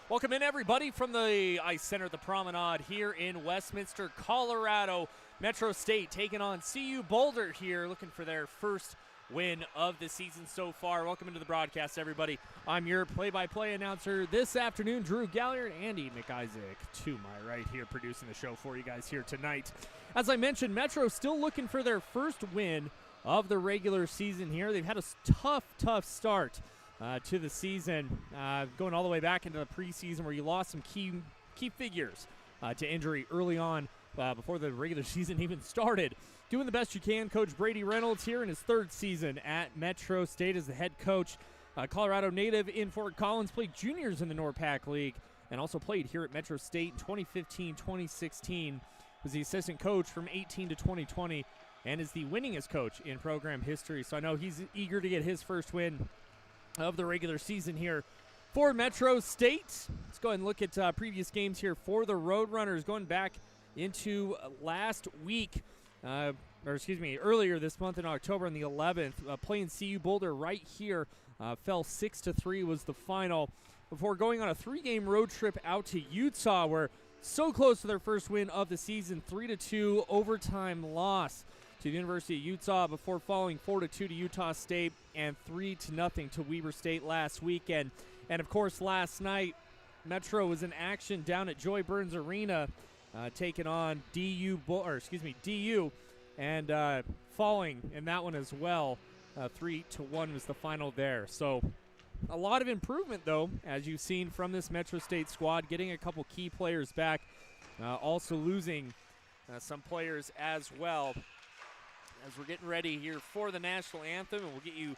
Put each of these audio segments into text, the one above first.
Welcome in, everybody, from the Ice Center at the Promenade here in Westminster, Colorado. Metro State taking on CU Boulder here, looking for their first win of the season so far. Welcome into the broadcast, everybody. I'm your play-by-play announcer this afternoon, Drew Galliard. Andy McIsaac to my right here, producing the show for you guys here tonight. As I mentioned, Metro still looking for their first win of the regular season here. They've had a tough start to the season, going all the way back into the preseason where you lost some key figures to injury early on before the regular season even started. Doing the best you can, Coach Brady Reynolds here in his third season at Metro State as the head coach. Colorado native in Fort Collins, played juniors in the NORPAC League and also played here at Metro State in 2015-2016. Was the assistant coach from 18 to 2020 and is the winningest coach in program history. So I know he's eager to get his first win of the regular season here for Metro State. Let's go ahead and look at previous games here for the Roadrunners, going back into last week, earlier this month in October on the 11th, playing CU Boulder right here, fell 6-3 was the final before going on a 3-game road trip out to Utah, where so close to their first win of the season, 3-2 overtime loss to the University of Utah before falling 4-2 to Utah State and 3-0 to Weber State last weekend. And of course, last night, Metro was in action down at Joy Burns Arena, taking on DU, and falling in that one as well. 3-1 was the final there. So a lot of improvement, though, as you've seen from this Metro State squad, getting a couple key players back, also losing some players as well, as we're getting ready here for the national anthem, and we'll get you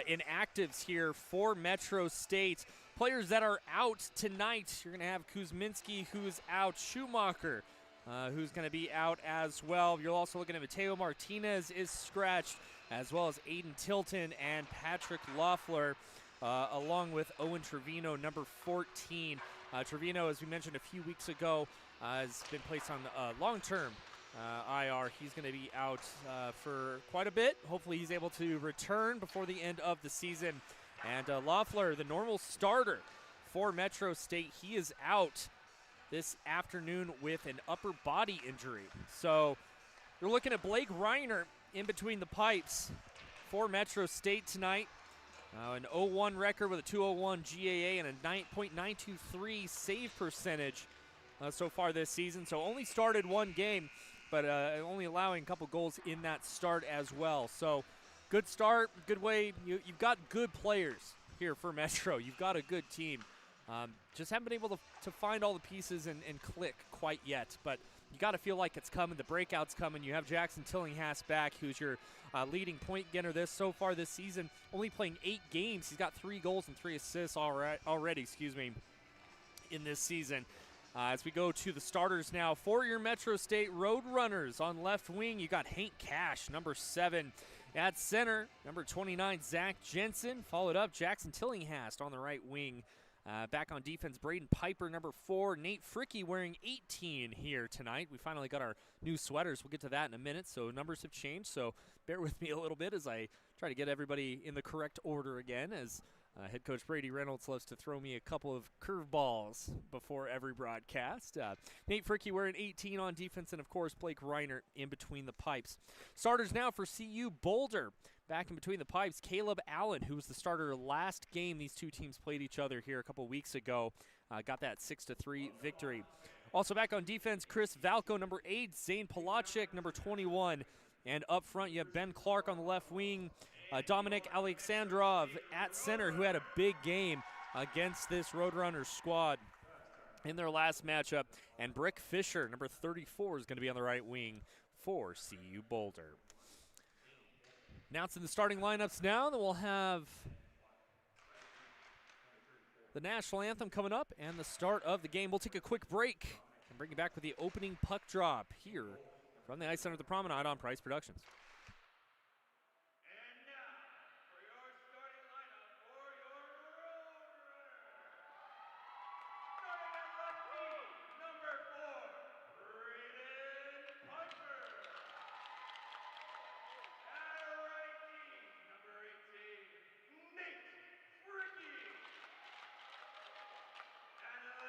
inactives here for Metro State. Players that are out tonight, you're going to have Kuzminski, who's out, Schumacher, who's going to be out as well. You're also looking at Mateo Martinez is scratched, as well as Aiden Tilton and Patrick Loeffler, along with Owen Trevino, number 14. Trevino, as we mentioned a few weeks ago, has been placed on long-term IR. He's going to be out for quite a bit. Hopefully he's able to return before the end of the season. And Loeffler, the normal starter for Metro State, he is out this afternoon with an upper body injury. So you're looking at Blake Reiner in between the pipes for Metro State tonight. An 0-1 record with a 201 GAA and a 9.923 save percentage so far this season. So only started one game, but only allowing a couple goals in that start as well. So good start, good way. You've got good players here for Metro. You've got a good team. Just haven't been able to find all the pieces and click quite yet, but you got to feel like it's coming. The breakout's coming. You have Jackson Tillinghast back, who's your leading point getter so far this season, only playing 8 games. He's got 3 goals and 3 assists already in this season. As we go to the starters now for your Metro State Roadrunners, on left wing, you got Hank Cash, number 7. At center, number 29, Zach Jensen. Followed up, Jackson Tillinghast on the right wing. Back on defense, Braden Piper, number 4. Nate Fricky wearing 18 here tonight. We finally got our new sweaters. We'll get to that in a minute, so numbers have changed. So bear with me a little bit as I try to get everybody in the correct order again, as head coach Brady Reynolds loves to throw me a couple of curveballs before every broadcast. Nate Fricky wearing 18 on defense, and, of course, Blake Reiner in between the pipes. Starters now for CU Boulder. Back in between the pipes, Caleb Allen, who was the starter last game these two teams played each other here a couple weeks ago. Got that 6-3 victory. Also back on defense, Chris Valco, number 8. Zane Palachik, number 21. And up front, you have Ben Clark on the left wing. Dominic Alexandrov at center, who had a big game against this Roadrunners squad in their last matchup. And Brick Fisher, number 34, is going to be on the right wing for CU Boulder. Announcing the starting lineups now, then we'll have the national anthem coming up and the start of the game. We'll take a quick break and bring you back with the opening puck drop here from the Ice Center at the Promenade on Price Productions. And now, for your starting lineup for your Roadrunners. Starting at left wing, number 4, Braden Piper. At right wing, number 18, Nate Fricky. And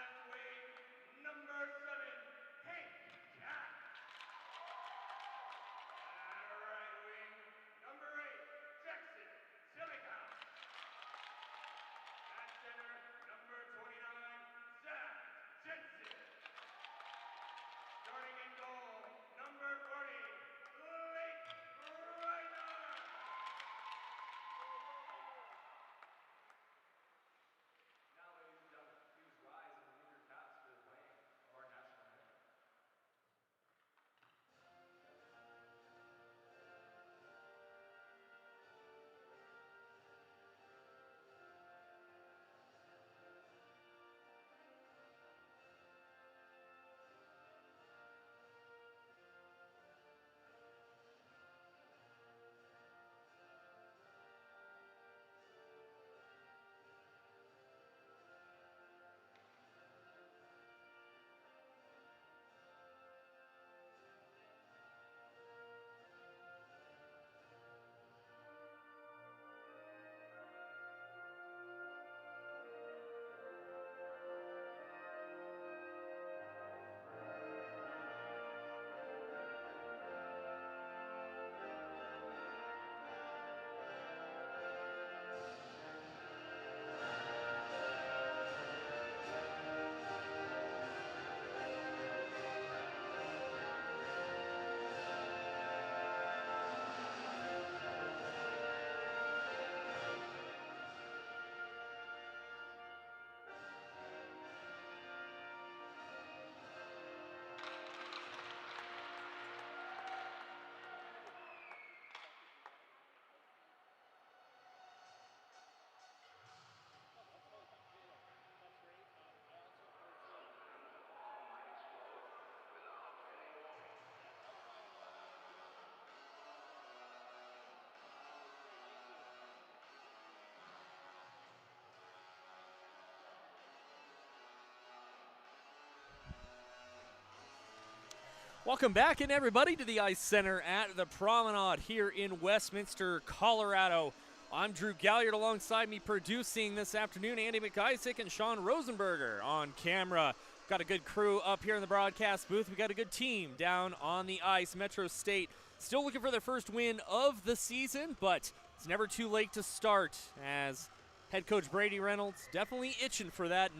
Welcome back, and everybody, to the Ice Center at the Promenade here in Westminster, Colorado. I'm Drew Galliard. Alongside me producing this afternoon, Andy McIsaac and Sean Rosenberger on camera. Got a good crew up here in the broadcast booth. We got a good team down on the ice. Metro State still looking for their first win of the season, but it's never too late to start, as head coach Brady Reynolds definitely itching for that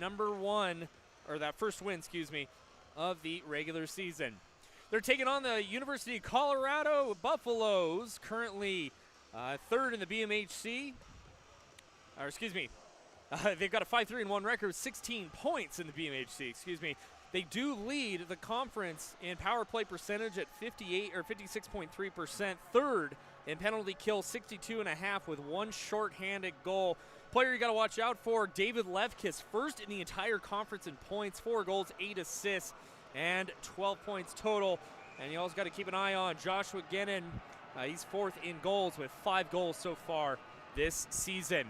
first win, of the regular season. They're taking on the University of Colorado Buffaloes, currently third in the BMHC. They've got a 5-3-1 record, 16 points in the BMHC, They do lead the conference in power play percentage at 56.3%, third in penalty kill, 62.5 with one shorthanded goal. Player you got to watch out for, David Levkis, first in the entire conference in points, 4 goals, 8 assists, and 12 points total. And you also got to keep an eye on Joshua Gennon. He's fourth in goals with 5 goals so far this season.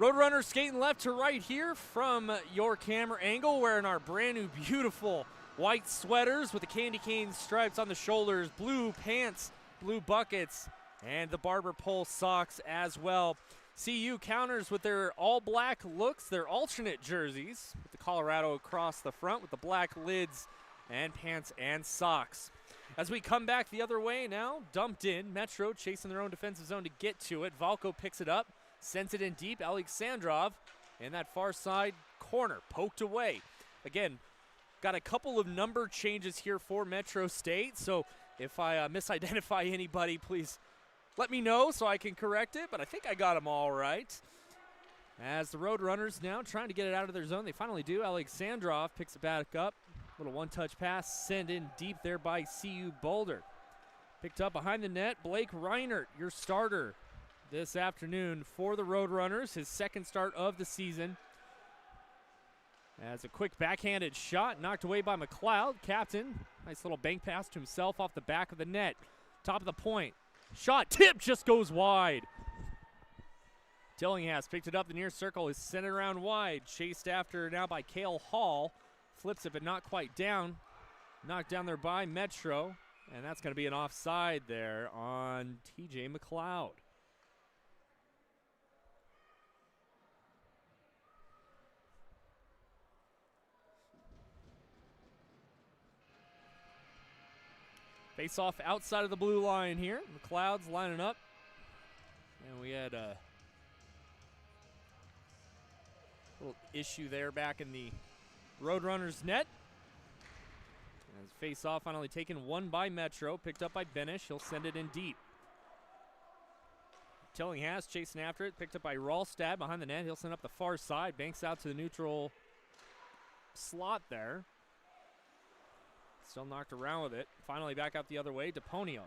Roadrunners skating left to right here from your camera angle, wearing our brand new beautiful white sweaters with the candy cane stripes on the shoulders, blue pants, blue buckets, and the barber pole socks as well. CU counters with their all-black looks, their alternate jerseys, with the Colorado across the front with the black lids and pants and socks. As we come back the other way now, dumped in, Metro chasing their own defensive zone to get to it. Valko picks it up, sends it in deep. Alexandrov in that far side corner, poked away. Again, got a couple of number changes here for Metro State, so if I misidentify anybody, please let me know so I can correct it, but I think I got them all right. As the Roadrunners now trying to get it out of their zone, they finally do. Alexandrov picks it back up. Little one-touch pass, sent in deep there by CU Boulder. Picked up behind the net, Blake Reinert, your starter this afternoon for the Roadrunners, his second start of the season. As a quick backhanded shot, knocked away by McLeod. Captain, nice little bank pass to himself off the back of the net. Top of the point. Shot, tip, just goes wide. Tillinghast picked it up the near circle, is sent it around wide. Chased after now by Cale Hall. Flips it, but not quite down. Knocked down there by Metro. And that's going to be an offside there on TJ McLeod. Face off outside of the blue line here. McLeod's lining up. And we had a little issue there back in the Roadrunners net. As face off finally taken, one by Metro, picked up by Benish. He'll send it in deep. Tillinghast chasing after it, picked up by Ralstad behind the net. He'll send up the far side, banks out to the neutral slot there. Still knocked around with it. Finally back out the other way. DePonio.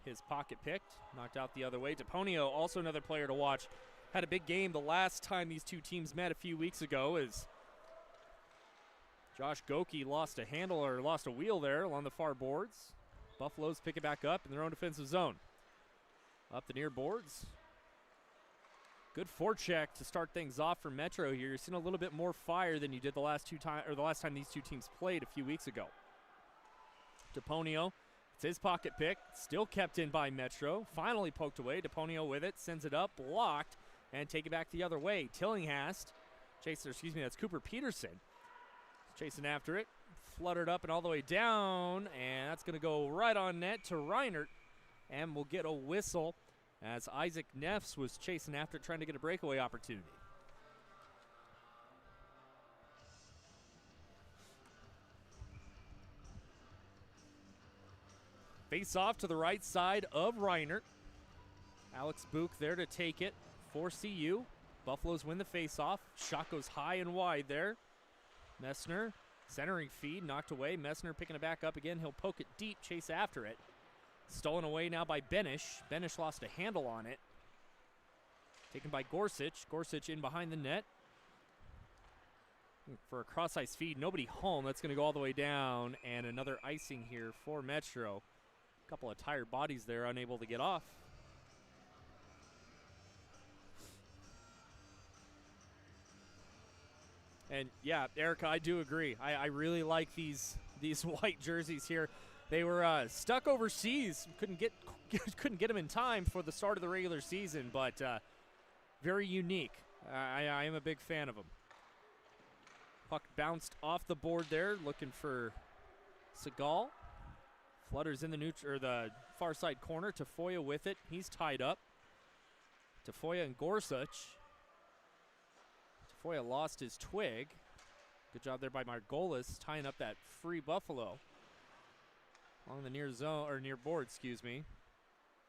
His pocket picked. Knocked out the other way. DePonio, also another player to watch. Had a big game the last time these two teams met a few weeks ago, as Josh Goki lost a wheel there along the far boards. Buffaloes pick it back up in their own defensive zone. Up the near boards. Good forecheck to start things off for Metro here. You're seeing a little bit more fire than you did the last time these two teams played a few weeks ago. DePonio, it's his pocket pick, still kept in by Metro. Finally poked away. DePonio with it, sends it up, blocked, and take it back the other way. Tillinghast, that's Cooper Peterson, chasing after it, fluttered up and all the way down, and that's going to go right on net to Reinert, and we'll get a whistle as Isaac Neffs was chasing after it, trying to get a breakaway opportunity. Face off to the right side of Reinert. Alex Book there to take it for CU. Buffaloes win the face-off. Shot goes high and wide there. Messner, centering feed, knocked away. Messner picking it back up again. He'll poke it deep, chase after it. Stolen away now by Benish. Benish lost a handle on it. Taken by Gorsuch. Gorsuch in behind the net. For a cross-ice feed, nobody home. That's going to go all the way down. And another icing here for Metro. A couple of tired bodies there, unable to get off. And yeah, Erica, I do agree. I really like these these white jerseys here. They were stuck overseas. Couldn't get them in time for the start of the regular season, but very unique. I am a big fan of them. Puck bounced off the board there, looking for Segal. Flutters in the far side corner. Tafoya with it. He's tied up. Tafoya and Gorsuch. Tafoya lost his twig. Good job there by Margolis tying up that free Buffalo. Along the near zone, or near board, excuse me.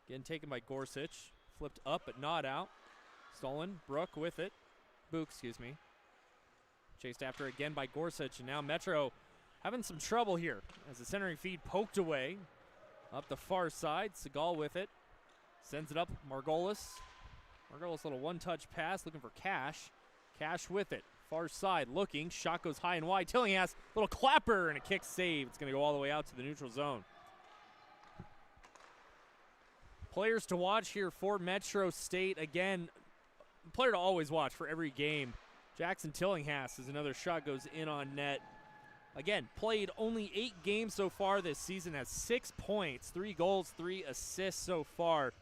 Again taken by Gorsuch. Flipped up but not out. Stolen. Brook with it. Book, excuse me. Chased after again by Gorsuch, and now Metro having some trouble here as the centering feed poked away. Up the far side. Segal with it. Sends it up. Margolis. Margolis little one-touch pass looking for Cash. Cash with it. Far side looking. Shot goes high and wide. Tillinghast, little clapper and a kick save. It's going to go all the way out to the neutral zone. Players to watch here for Metro State. Again, player to always watch for every game. Jackson Tillinghast as another shot goes in on net. Again, played only 8 games so far this season. Has 6 points, 3 goals, 3 assists so far.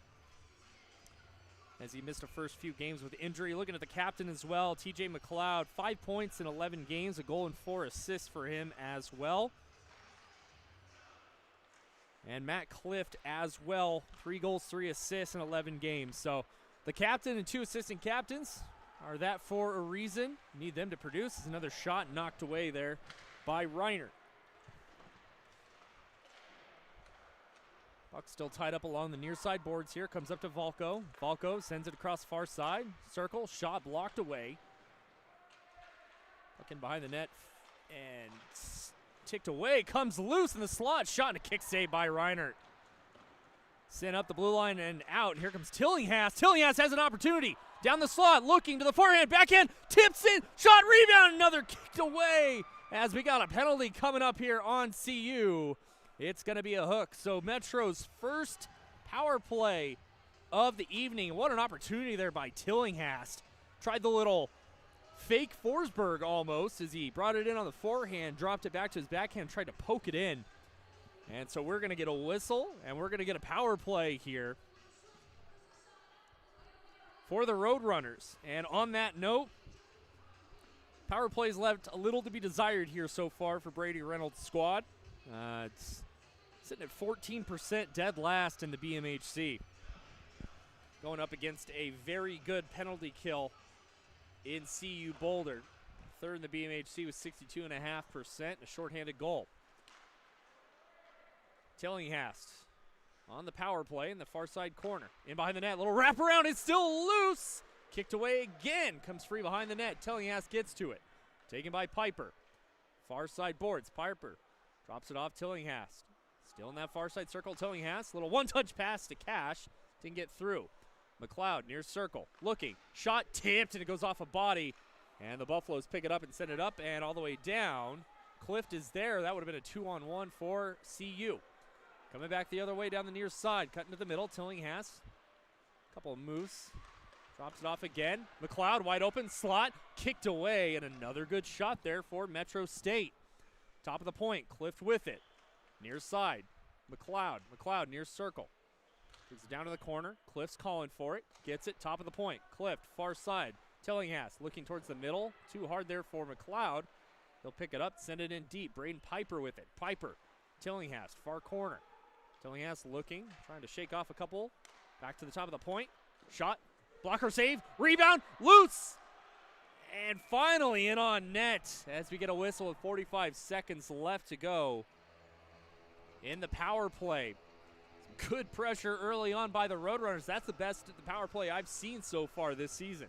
As he missed the first few games with injury. Looking at the captain as well, TJ McLeod, 5 points in 11 games, a goal and 4 assists for him as well. And Matt Clift as well, 3 goals, 3 assists in 11 games. So the captain and 2 assistant captains are that for a reason. Need them to produce. There's another shot knocked away there by Reiner. Puck still tied up along the near side boards here. Comes up to Valco. Valco sends it across far side. Circle. Shot blocked away. Puck in behind the net. And ticked away. Comes loose in the slot. Shot and a kick save by Reiner. Sent up the blue line and out. Here comes Tillinghast. Tillinghast has an opportunity. Down the slot. Looking to the forehand. Backhand. Tips in. Shot. Rebound. Another kicked away. As we got a penalty coming up here on CU. It's going to be a hook. So Metro's first power play of the evening. What an opportunity there by Tillinghast. Tried the little fake Forsberg almost as he brought it in on the forehand, dropped it back to his backhand, tried to poke it in. And so we're going to get a whistle, and we're going to get a power play here for the Roadrunners. And on that note, power plays left a little to be desired here so far for Brady Reynolds' squad. It's sitting at 14% dead last in the BMHC. Going up against a very good penalty kill in CU Boulder. Third in the BMHC with 62.5% and a shorthanded goal. Tillinghast on the power play in the far side corner. In behind the net, little wraparound, it's still loose. Kicked away again, comes free behind the net. Tillinghast gets to it. Taken by Piper. Far side boards, Piper drops it off Tillinghast. Still in that far side circle, Tillinghast. Little one-touch pass to Cash. Didn't get through. McLeod near circle. Looking. Shot tipped, and it goes off a body. And the Buffaloes pick it up and send it up and all the way down. Clift is there. That would have been a 2-on-1 for CU. Coming back the other way down the near side. Cutting to the middle. Tillinghast. Couple of moves. Drops it off again. McLeod wide open. Slot. Kicked away. And another good shot there for Metro State. Top of the point. Clift with it. Near side. McLeod. McLeod near circle. Brings it down to the corner. Clift's calling for it. Gets it. Top of the point. Clift. Far side. Tillinghast looking towards the middle. Too hard there for McLeod. They'll pick it up. Send it in deep. Braden Piper with it. Piper. Tillinghast. Far corner. Tillinghast looking. Trying to shake off a couple. Back to the top of the point. Shot. Blocker save. Rebound. Loose. And finally in on net as we get a whistle with 45 seconds left to go in the power play. Some good pressure early on by the Roadrunners. That's the best the power play I've seen so far this season.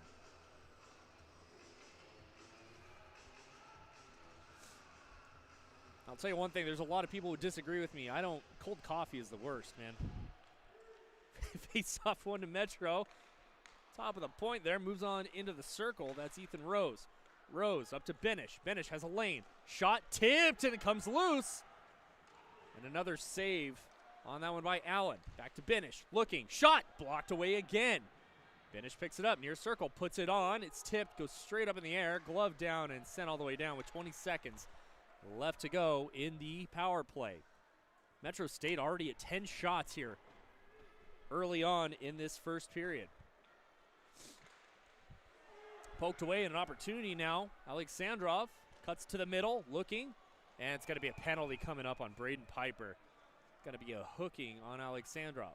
I'll tell you one thing, there's a lot of people who disagree with me. Cold coffee is the worst, man. Face off one to Metro. Top of the point there, moves on into the circle. That's Ethan Rose. Rose up to Benish. Benish has a lane. Shot tipped, and it comes loose. And another save on that one by Allen. Back to Benish. Looking. Shot. Blocked away again. Benish picks it up. Near circle. Puts it on. It's tipped. Goes straight up in the air. Glove down and sent all the way down with 20 seconds left to go in the power play. Metro State already at 10 shots here early on in this first period. Poked away in an opportunity now. Alexandrov cuts to the middle, looking, and it's going to be a penalty coming up on Braden Piper. Going to be a hooking on Alexandrov.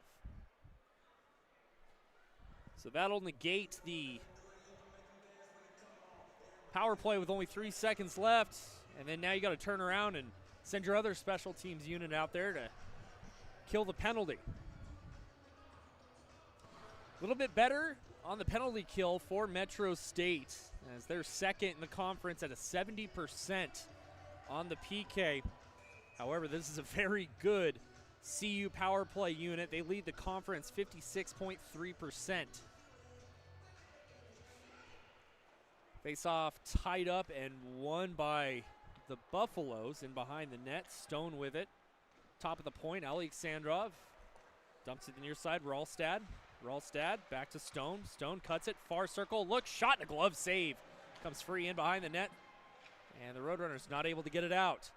So that'll negate the power play with only 3 seconds left, and then now you got to turn around and send your other special teams unit out there to kill the penalty. A little bit better on the penalty kill for Metro State, as they're second in the conference at a 70% on the PK. However, this is a very good CU power play unit. They lead the conference 56.3%. Face-off tied up and won by the Buffaloes, and behind the net, Stone with it. Top of the point, Alexandrov dumps it to the near side, Ralstad back to Stone. Stone cuts it, far circle, look, shot, and a glove save. Comes free in behind the net, and the Roadrunners not able to get it out.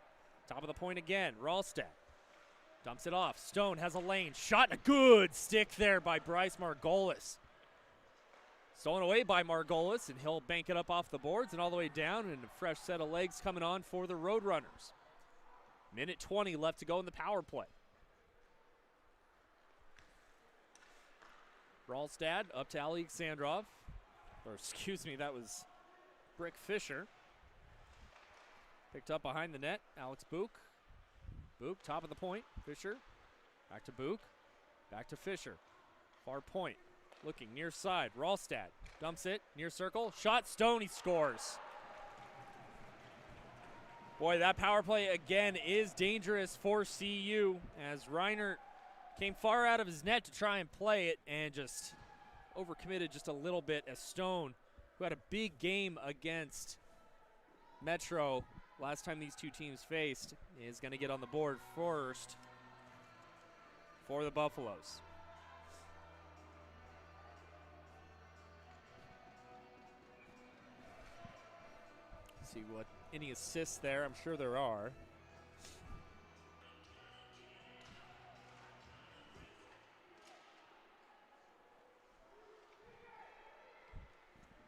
Top of the point again, Ralstad dumps it off. Stone has a lane, shot, and a good stick there by Bryce Margolis. Stolen away by Margolis, and he'll bank it up off the boards and all the way down, and a fresh set of legs coming on for the Roadrunners. Minute 20 left to go in the power play. Ralstad up to Alexandrov. Or excuse me, that was Brick Fisher. Picked up behind the net, Alex Book. Book, top of the point, Fisher. Back to Book, back to Fisher. Far point, looking near side, Ralstad dumps it, near circle, shot, Stone, he scores. Boy, that power play again is dangerous for CU, as Reiner came far out of his net to try and play it and just overcommitted just a little bit, as Stone, who had a big game against Metro last time these two teams faced, is going to get on the board first for the Buffaloes. See what any assists there, I'm sure there are.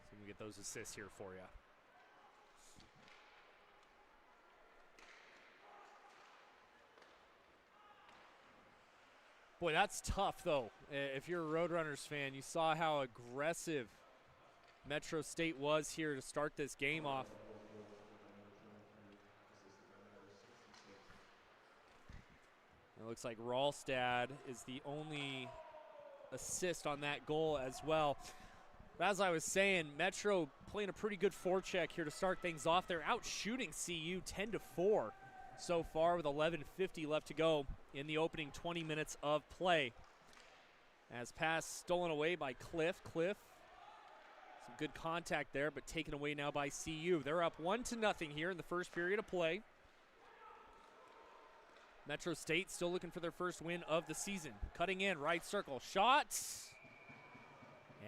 So we get those assists here for you. Boy, that's tough, though. If you're a Roadrunners fan, you saw how aggressive Metro State was here to start this game off. It looks like Ralstad is the only assist on that goal as well. But as I was saying, Metro playing a pretty good forecheck here to start things off. They're out shooting CU 10-4 so far with 11:50 left to go in the opening 20 minutes of play. As pass stolen away by Cliff. Some good contact there, but taken away now by CU. They're up 1-0 here in the first period of play. Metro State still looking for their first win of the season. Cutting in, right circle, shot.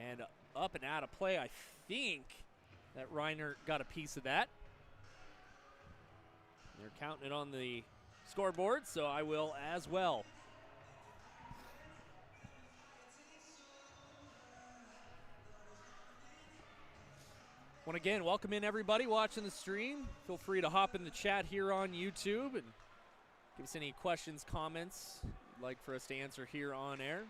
And up and out of play. I think that Reiner got a piece of that. They're counting it on the scoreboard, so I will as well. Want to again welcome in everybody watching the stream. Feel free to hop in the chat here on YouTube and give us any questions, comments you'd like for us to answer here on air.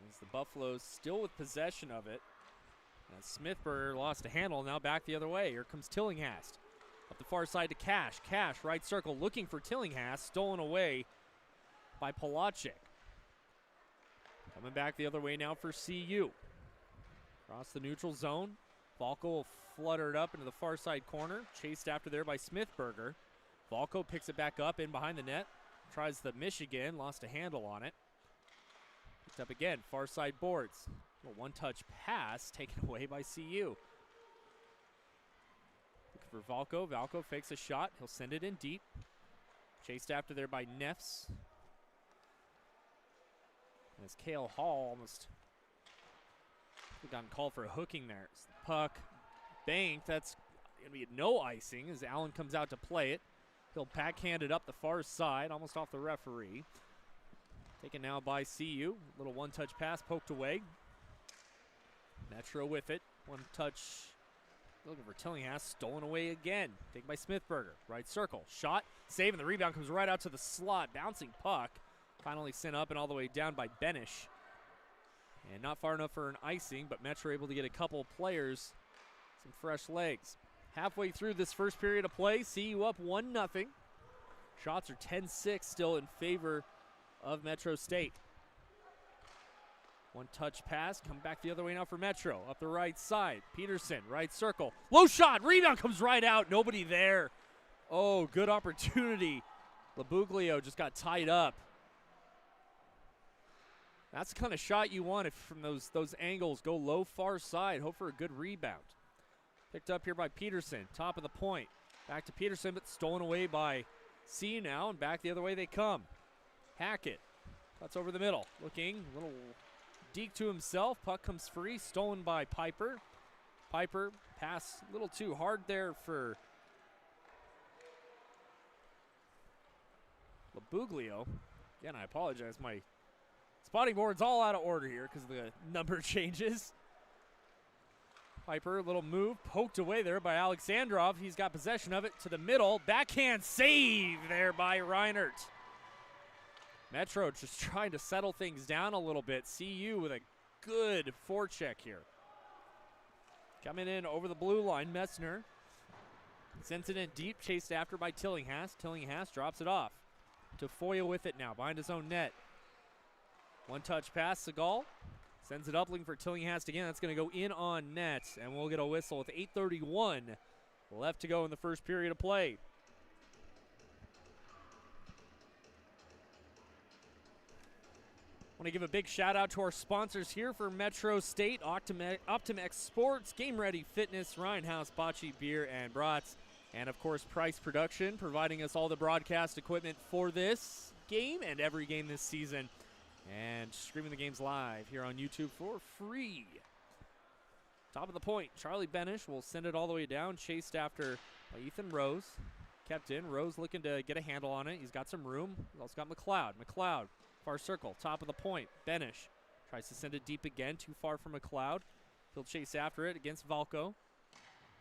As the Buffaloes still with possession of it. As Smithberger lost a handle, now back the other way. Here comes Tillinghast. Up the far side to Cash. Cash, right circle, looking for Tillinghast. Stolen away by Palachik. Coming back the other way now for CU. Across the neutral zone. Valco will flutter it up into the far side corner. Chased after there by Smithberger. Valco picks it back up in behind the net. Tries the Michigan, lost a handle on it. Picked up again, far side boards. A one-touch pass taken away by CU. Looking for Valco. Valco fakes a shot. He'll send it in deep. Chased after there by Neffs. As Cale Hall almost gotten called for a hooking there. Puck banked. That's going to be no icing as Allen comes out to play it. He'll backhand it up the far side, almost off the referee. Taken now by CU. Little one-touch pass poked away. Metro with it. One touch. Looking for Tillinghast. Stolen away again. Taken by Smithberger. Right circle. Shot. Save, and the rebound comes right out to the slot. Bouncing puck. Finally sent up and all the way down by Benish. And not far enough for an icing, but Metro able to get a couple players some fresh legs. Halfway through this first period of play, CU up 1-0. Shots are 10-6 still in favor of Metro State. One touch pass, come back the other way now for Metro. Up the right side, Peterson, right circle. Low shot, rebound comes right out, nobody there. Oh, good opportunity. Labuglio just got tied up. That's the kind of shot you want if from those angles. Go low, far side, hope for a good rebound. Picked up here by Peterson, top of the point. Back to Peterson, but stolen away by C now, and back the other way they come. Hackett cuts over the middle, looking, little deke to himself. Puck comes free, stolen by Piper. Piper, pass a little too hard there for Labuglio. Again, I apologize, my spotting board's all out of order here because of the number changes. Piper, little move, poked away there by Alexandrov. He's got possession of it to the middle. Backhand save there by Reinert. Metro just trying to settle things down a little bit. CU with a good forecheck here. Coming in over the blue line, Messner. Sends it in deep, chased after by Tillinghast. Tillinghast drops it off to Foya with it now, behind his own net. One touch pass, Segal. Sends it up, looking for Tillinghast again. That's going to go in on net, and we'll get a whistle with 8:31 left to go in the first period of play. Want to give a big shout out to our sponsors here for Metro State, Optimex Sports, Game Ready Fitness, Ryan House, Bocce Beer and Brats, and of course Price Production, providing us all the broadcast equipment for this game and every game this season. And streaming the games live here on YouTube for free. Top of the point, Charlie Benish will send it all the way down, chased after by Ethan Rose. Kept in, Rose looking to get a handle on it. He's got some room. He's also got McLeod. McLeod, far circle, top of the point. Benish tries to send it deep again, too far for McLeod. He'll chase after it against Valco.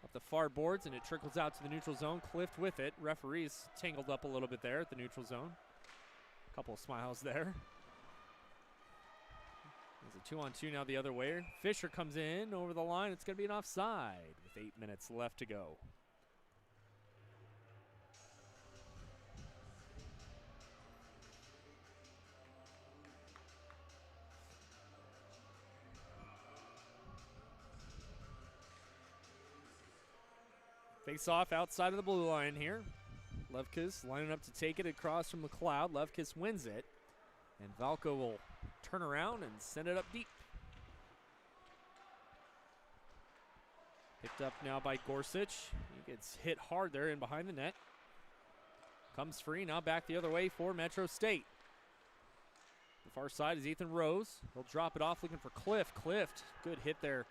Up the far boards, and it trickles out to the neutral zone. Clift with it. Referees tangled up a little bit there at the neutral zone. A couple of smiles there. It's a 2-on-2 now the other way. Fisher comes in over the line. It's going to be an offside with 8 minutes left to go. Face off outside of the blue line here. Levkis lining up to take it across from McLeod. Levkis wins it. And Valco will turn around and send it up deep. Picked up now by Gorsuch. He gets hit hard there in behind the net. Comes free, now back the other way for Metro State. The far side is Ethan Rose. He'll drop it off looking for Clift. Clift, good hit there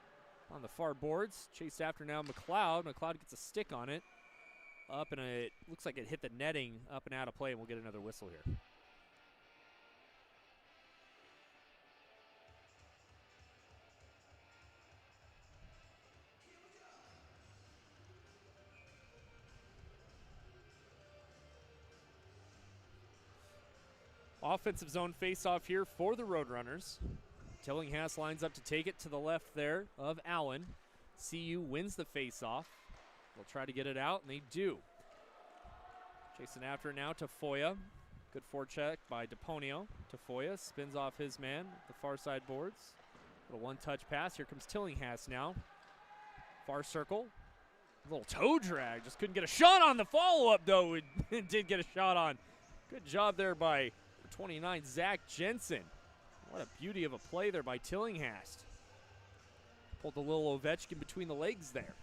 on the far boards. Chased after now McLeod. McLeod gets a stick on it. Up and it looks like it hit the netting up and out of play, and we'll get another whistle here. Offensive zone face-off here for the Roadrunners. Tillinghast lines up to take it to the left there of Allen. CU wins the face-off. They'll try to get it out, and they do. Chasing after now to Foya. Good forecheck by DePonio. To Foya, spins off his man, the far side boards. Little one-touch pass. Here comes Tillinghast now. Far circle. A little toe drag. Just couldn't get a shot on the follow-up, though. It did get a shot on. Good job there by 29, Zach Jensen. What a beauty of a play there by Tillinghast. Pulled the little Ovechkin between the legs there.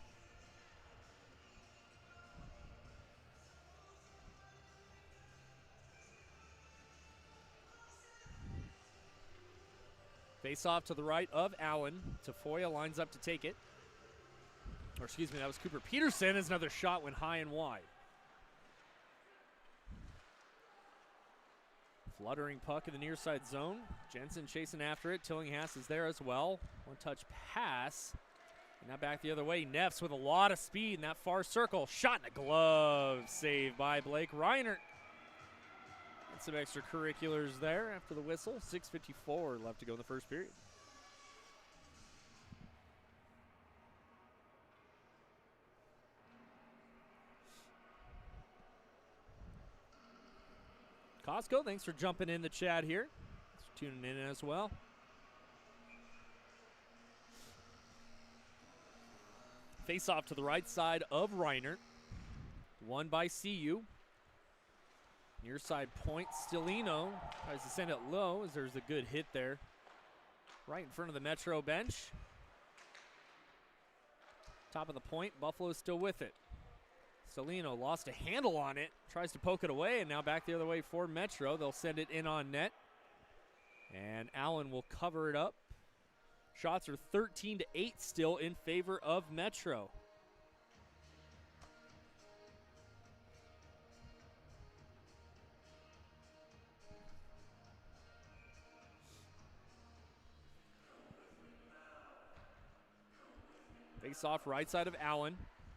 Face off to the right of Allen. Tafoya lines up to take it. Or excuse me, that was Cooper Peterson as another shot went high and wide. Fluttering puck in the near side zone. Jensen chasing after it. Tillinghast is there as well. One touch pass. And now back the other way. Neffs with a lot of speed in that far circle. Shot in the glove. Saved by Blake Reinert. And some extracurriculars there after the whistle. 6:54 left to go in the first period. Costco, thanks for jumping in the chat here. Thanks for tuning in as well. Face off to the right side of Reinert. Won by CU. Near side point, Stilino tries to send it low as there's a good hit there. Right in front of the Metro bench. Top of the point, Buffalo's still with it. Stilino lost a handle on it, tries to poke it away, and now back the other way for Metro. They'll send it in on net. And Allen will cover it up. Shots are 13-8 still in favor of Metro. Face off right side of Allen.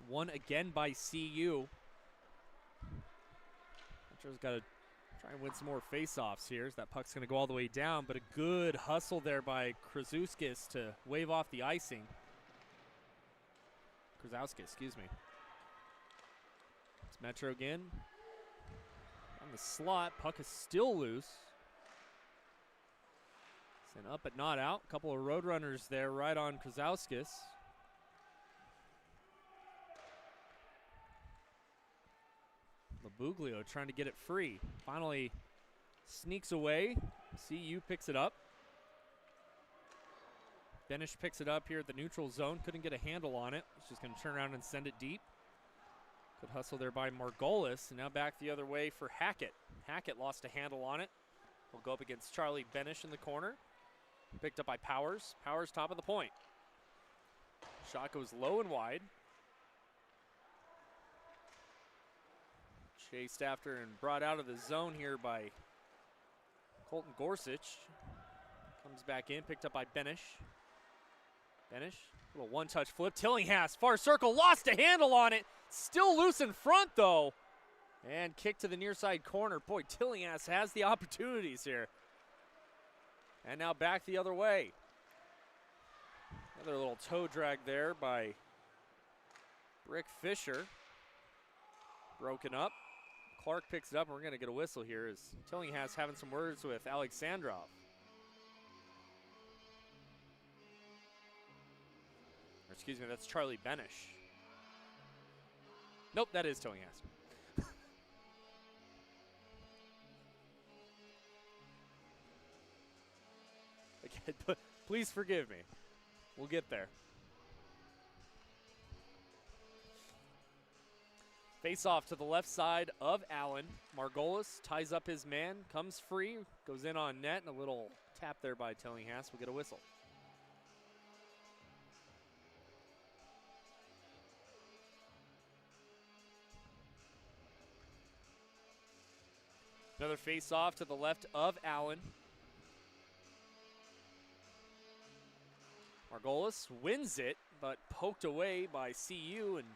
Won again by CU. Metro's got to try and win some more face-offs here as that puck's going to go all the way down, but a good hustle there by Krasuskis to wave off the icing. Krasowskis, excuse me. It's Metro again. On the slot, puck is still loose. Sent up but not out. A couple of Roadrunners there right on Krasowskis. Labuglio trying to get it free. Finally sneaks away. CU picks it up. Benish picks it up here at the neutral zone. Couldn't get a handle on it. He's just going to turn around and send it deep. Good hustle there by Margolis. And now back the other way for Hackett. Hackett lost a handle on it. Will go up against Charlie Benish in the corner. Picked up by Powers. Powers top of the point. Shot goes low and wide. Chased after and brought out of the zone here by Colton Gorsuch. Comes back in, picked up by Benish. Benish, little one-touch flip. Tillinghast, far circle, lost a handle on it. Still loose in front, though. And kick to the near side corner. Boy, Tillinghast has the opportunities here. And now back the other way. Another little toe drag there by Rick Fisher. Broken up. Clark picks it up, and we're going to get a whistle here as Tillinghast having some words with Alexandrov. Or excuse me, that's Charlie Benish. Nope, that is Tillinghast. Again, please forgive me. We'll get there. Face off to the left side of Allen. Margolis ties up his man, comes free, goes in on net, and a little tap there by Tillinghast. We'll get a whistle. Another face off to the left of Allen. Margolis wins it, but poked away by CU and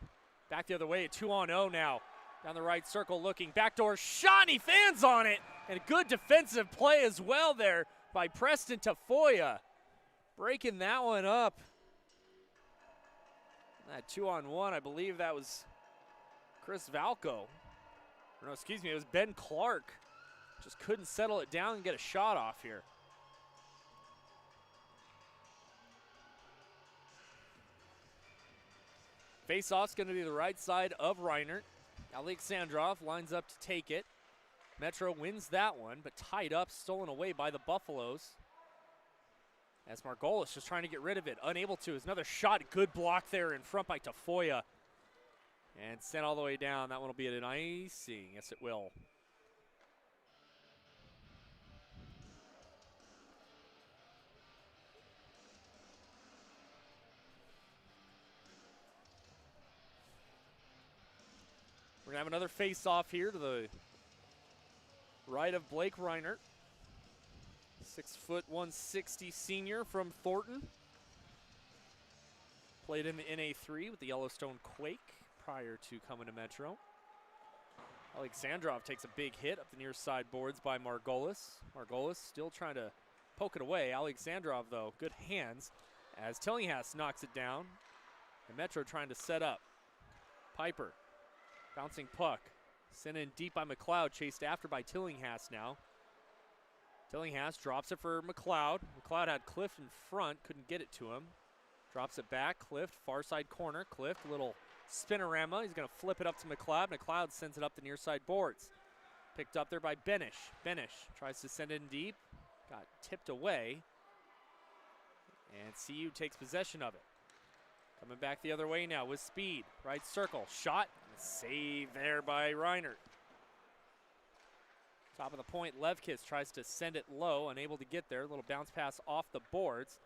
back the other way, 2-on-0 now. Down the right circle looking, backdoor shot, and he fans on it. And a good defensive play as well there by Preston Tafoya. Breaking that one up. That 2-on-1, I believe that was Chris Valco. Or no, excuse me, it was Ben Clark. Just couldn't settle it down and get a shot off here. Face-off's going to be the right side of Reinert. Alexandrov lines up to take it. Metro wins that one, but tied up, stolen away by the Buffaloes. As Margolis just trying to get rid of it, unable to. Is another shot, good block there in front by Tafoya. And sent all the way down. That one will be an icing. Yes, it will. We're going to have another face-off here to the right of Blake Reiner. 6', 160 senior from Thornton. Played in the NA3 with the Yellowstone Quake prior to coming to Metro. Alexandrov takes a big hit up the near side boards by Margolis. Margolis still trying to poke it away. Alexandrov, though, good hands as Tillinghast knocks it down. And Metro trying to set up. Piper, bouncing puck. Sent in deep by McLeod, chased after by Tillinghast now. Tillinghast drops it for McLeod. McLeod had Clift in front, couldn't get it to him. Drops it back, Clift, far side corner. Clift, a little spinorama. He's going to flip it up to McLeod. McLeod sends it up the near side boards. Picked up there by Benish. Benish tries to send it in deep. Got tipped away. And CU takes possession of it. Coming back the other way now with speed. Right circle, shot, and a save there by Reiner. Top of the point, Levkis tries to send it low, unable to get there. A little bounce pass off the boards.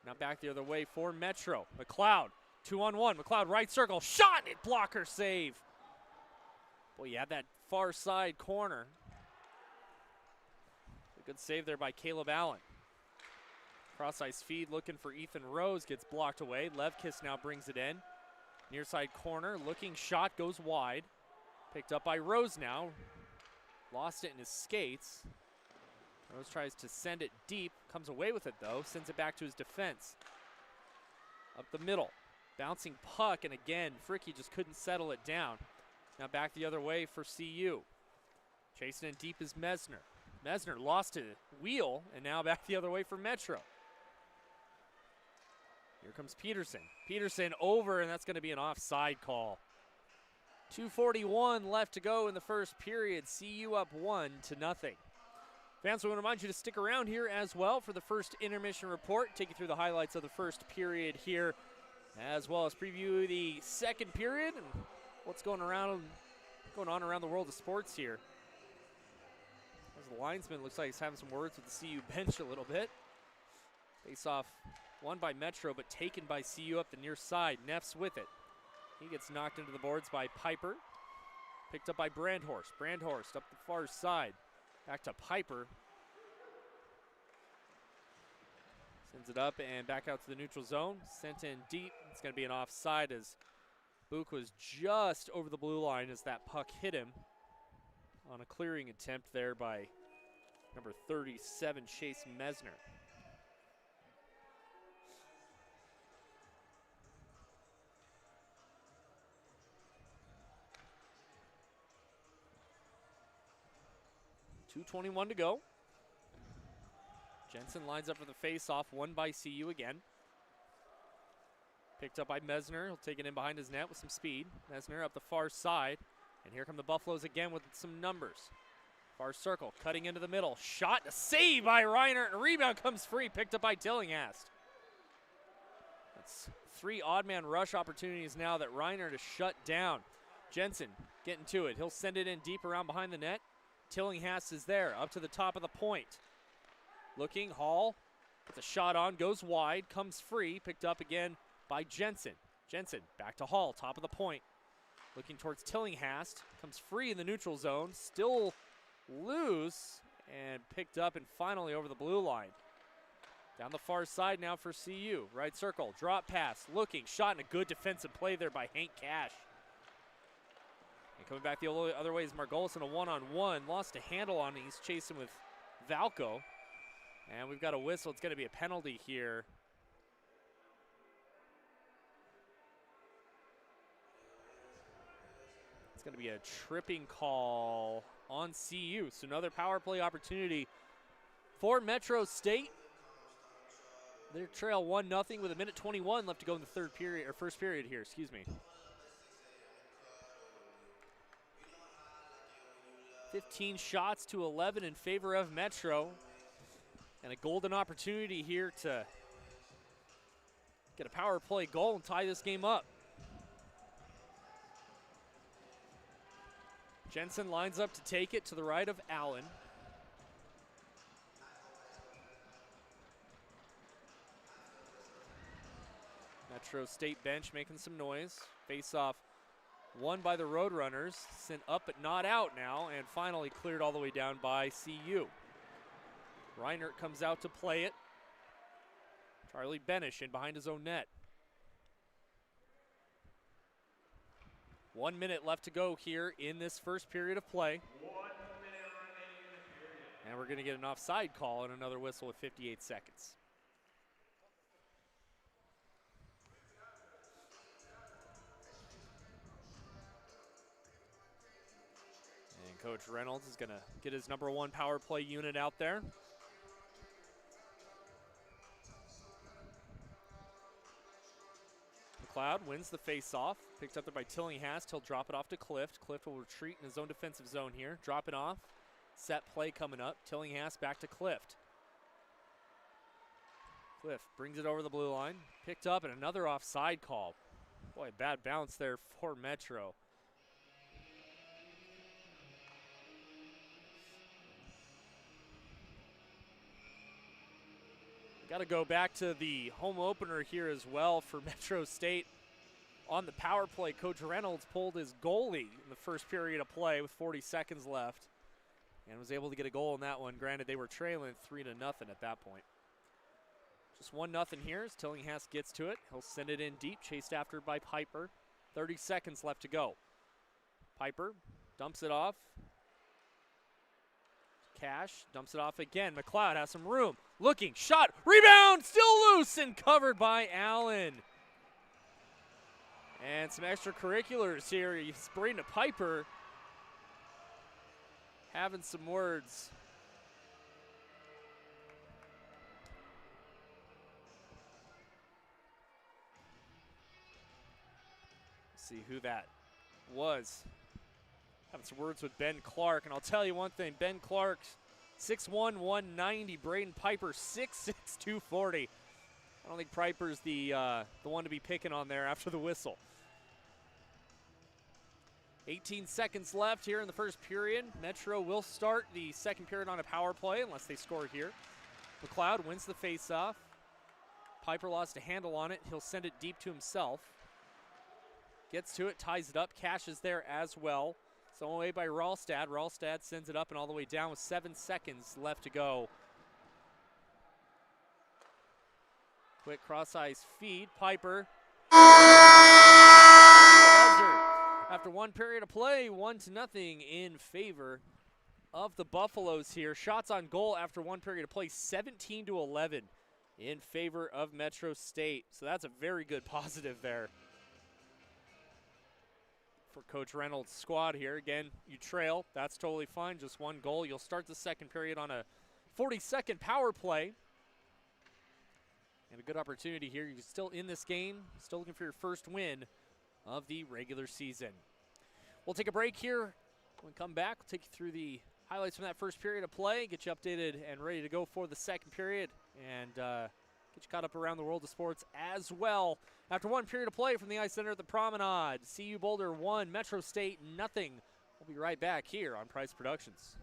Now back the other way for Metro. McLeod, 2-on-1. McLeod right circle, shot, and blocker save. Boy, you had that far side corner. A good save there by Caleb Allen. Cross ice feed looking for Ethan Rose, gets blocked away. Levkis now brings it in. Near side corner, looking shot, goes wide. Picked up by Rose now. Lost it in his skates. Rose tries to send it deep, comes away with it though, sends it back to his defense. Up the middle, bouncing puck, and again, Fricky just couldn't settle it down. Now back the other way for CU. Chasing in deep is Mesner. Mesner lost a wheel, and now back the other way for Metro. Here comes Peterson. Peterson over, and that's going to be an offside call. 2:41 left to go in the first period. CU up 1-0. Fans, we want to remind you to stick around here as well for the first intermission report. Take you through the highlights of the first period here, as well as preview the second period and what's going on around the world of sports here. As the linesman looks like he's having some words with the CU bench a little bit. Face off won by Metro, but taken by CU up the near side. Neff's with it. He gets knocked into the boards by Piper. Picked up by Brandhorst. Brandhorst up the far side. Back to Piper. Sends it up and back out to the neutral zone. Sent in deep. It's going to be an offside as Book was just over the blue line as that puck hit him on a clearing attempt there by number 37, Chase Mesner. .221 to go. Jensen lines up for the face-off, won by CU again. Picked up by Mesner. He'll take it in behind his net with some speed. Mesner up the far side. And here come the Buffaloes again with some numbers. Far circle, cutting into the middle. Shot, a save by Reiner, and a rebound comes free, picked up by Tillinghast. That's 3 odd man rush opportunities now that Reiner to shut down. Jensen getting to it. He'll send it in deep around behind the net. Tillinghast is there, up to the top of the point. Looking, Hall, gets a shot on, goes wide, comes free, picked up again by Jensen. Jensen back to Hall, top of the point. Looking towards Tillinghast, comes free in the neutral zone, still loose, and picked up and finally over the blue line. Down the far side now for CU. Right circle, drop pass, looking, shot, and a good defensive play there by Hank Cash. And coming back the other way is Margolis in a one-on-one. Lost a handle on it. He's chasing with Valco. And we've got a whistle. It's going to be a penalty here. It's going to be a tripping call on CU. So another power play opportunity for Metro State. They trail 1-0 with 1:21 left to go in the third period, or first period here, excuse me. 15 shots to 11 in favor of Metro. And a golden opportunity here to get a power play goal and tie this game up. Jensen lines up to take it to the right of Allen. Metro State bench making some noise. Face off Won by the Roadrunners, sent up but not out now, and finally cleared all the way down by CU. Reinert comes out to play it. Charlie Benish in behind his own net. 1 minute left to go here in this first period of play. 1 minute remaining in the period. And we're going to get an offside call and another whistle with 58 seconds. And Coach Reynolds is going to get his number 1 power play unit out there. McLeod wins the face-off. Picked up there by Tillinghast. He'll drop it off to Clift. Clift will retreat in his own defensive zone here. Drop it off. Set play coming up. Tillinghast back to Clift. Clift brings it over the blue line. Picked up and another offside call. Boy, bad bounce there for Metro. Got to go back to the home opener here as well for Metro State. On the power play, Coach Reynolds pulled his goalie in the first period of play with 40 seconds left and was able to get a goal in that one. Granted, they were trailing 3-0 at that point. Just 1-0 here as Tillinghast gets to it. He'll send it in deep, chased after by Piper. 30 seconds left to go. Piper dumps it off. Cash dumps it off again. McLeod has some room. Looking, shot, rebound, still loose and covered by Allen. And some extracurriculars here. He's bringing to Piper. Having some words. See who that was. Having some words with Ben Clark, and I'll tell you one thing, Ben Clark, 6'1", 190, Braden Piper, 6'6", 240. I don't think Piper's the one to be picking on there after the whistle. 18 seconds left here in the first period. Metro will start the second period on a power play unless they score here. McLeod wins the faceoff. Piper lost a handle on it. He'll send it deep to himself. Gets to it, ties it up. Cash is there as well. Thrown away by Ralstad. Ralstad sends it up and all the way down with 7 seconds left to go. Quick cross-ice feed. Piper. After 1 period of play, 1-0 in favor of the Buffaloes here. Shots on goal after 1 period of play, 17-11 in favor of Metro State. So that's a very good positive there for Coach Reynolds' squad here. Again, you trail. That's totally fine. Just 1 goal. You'll start the second period on a 40-second power play. And a good opportunity here. You're still in this game. Still looking for your first win of the regular season. We'll take a break here. When we come back, we'll take you through the highlights from that first period of play, get you updated and ready to go for the second period, and get you caught up around the world of sports as well. After 1 period of play from the Ice Center at the Promenade, CU Boulder 1, Metro State nothing. We'll be right back here on Price Productions.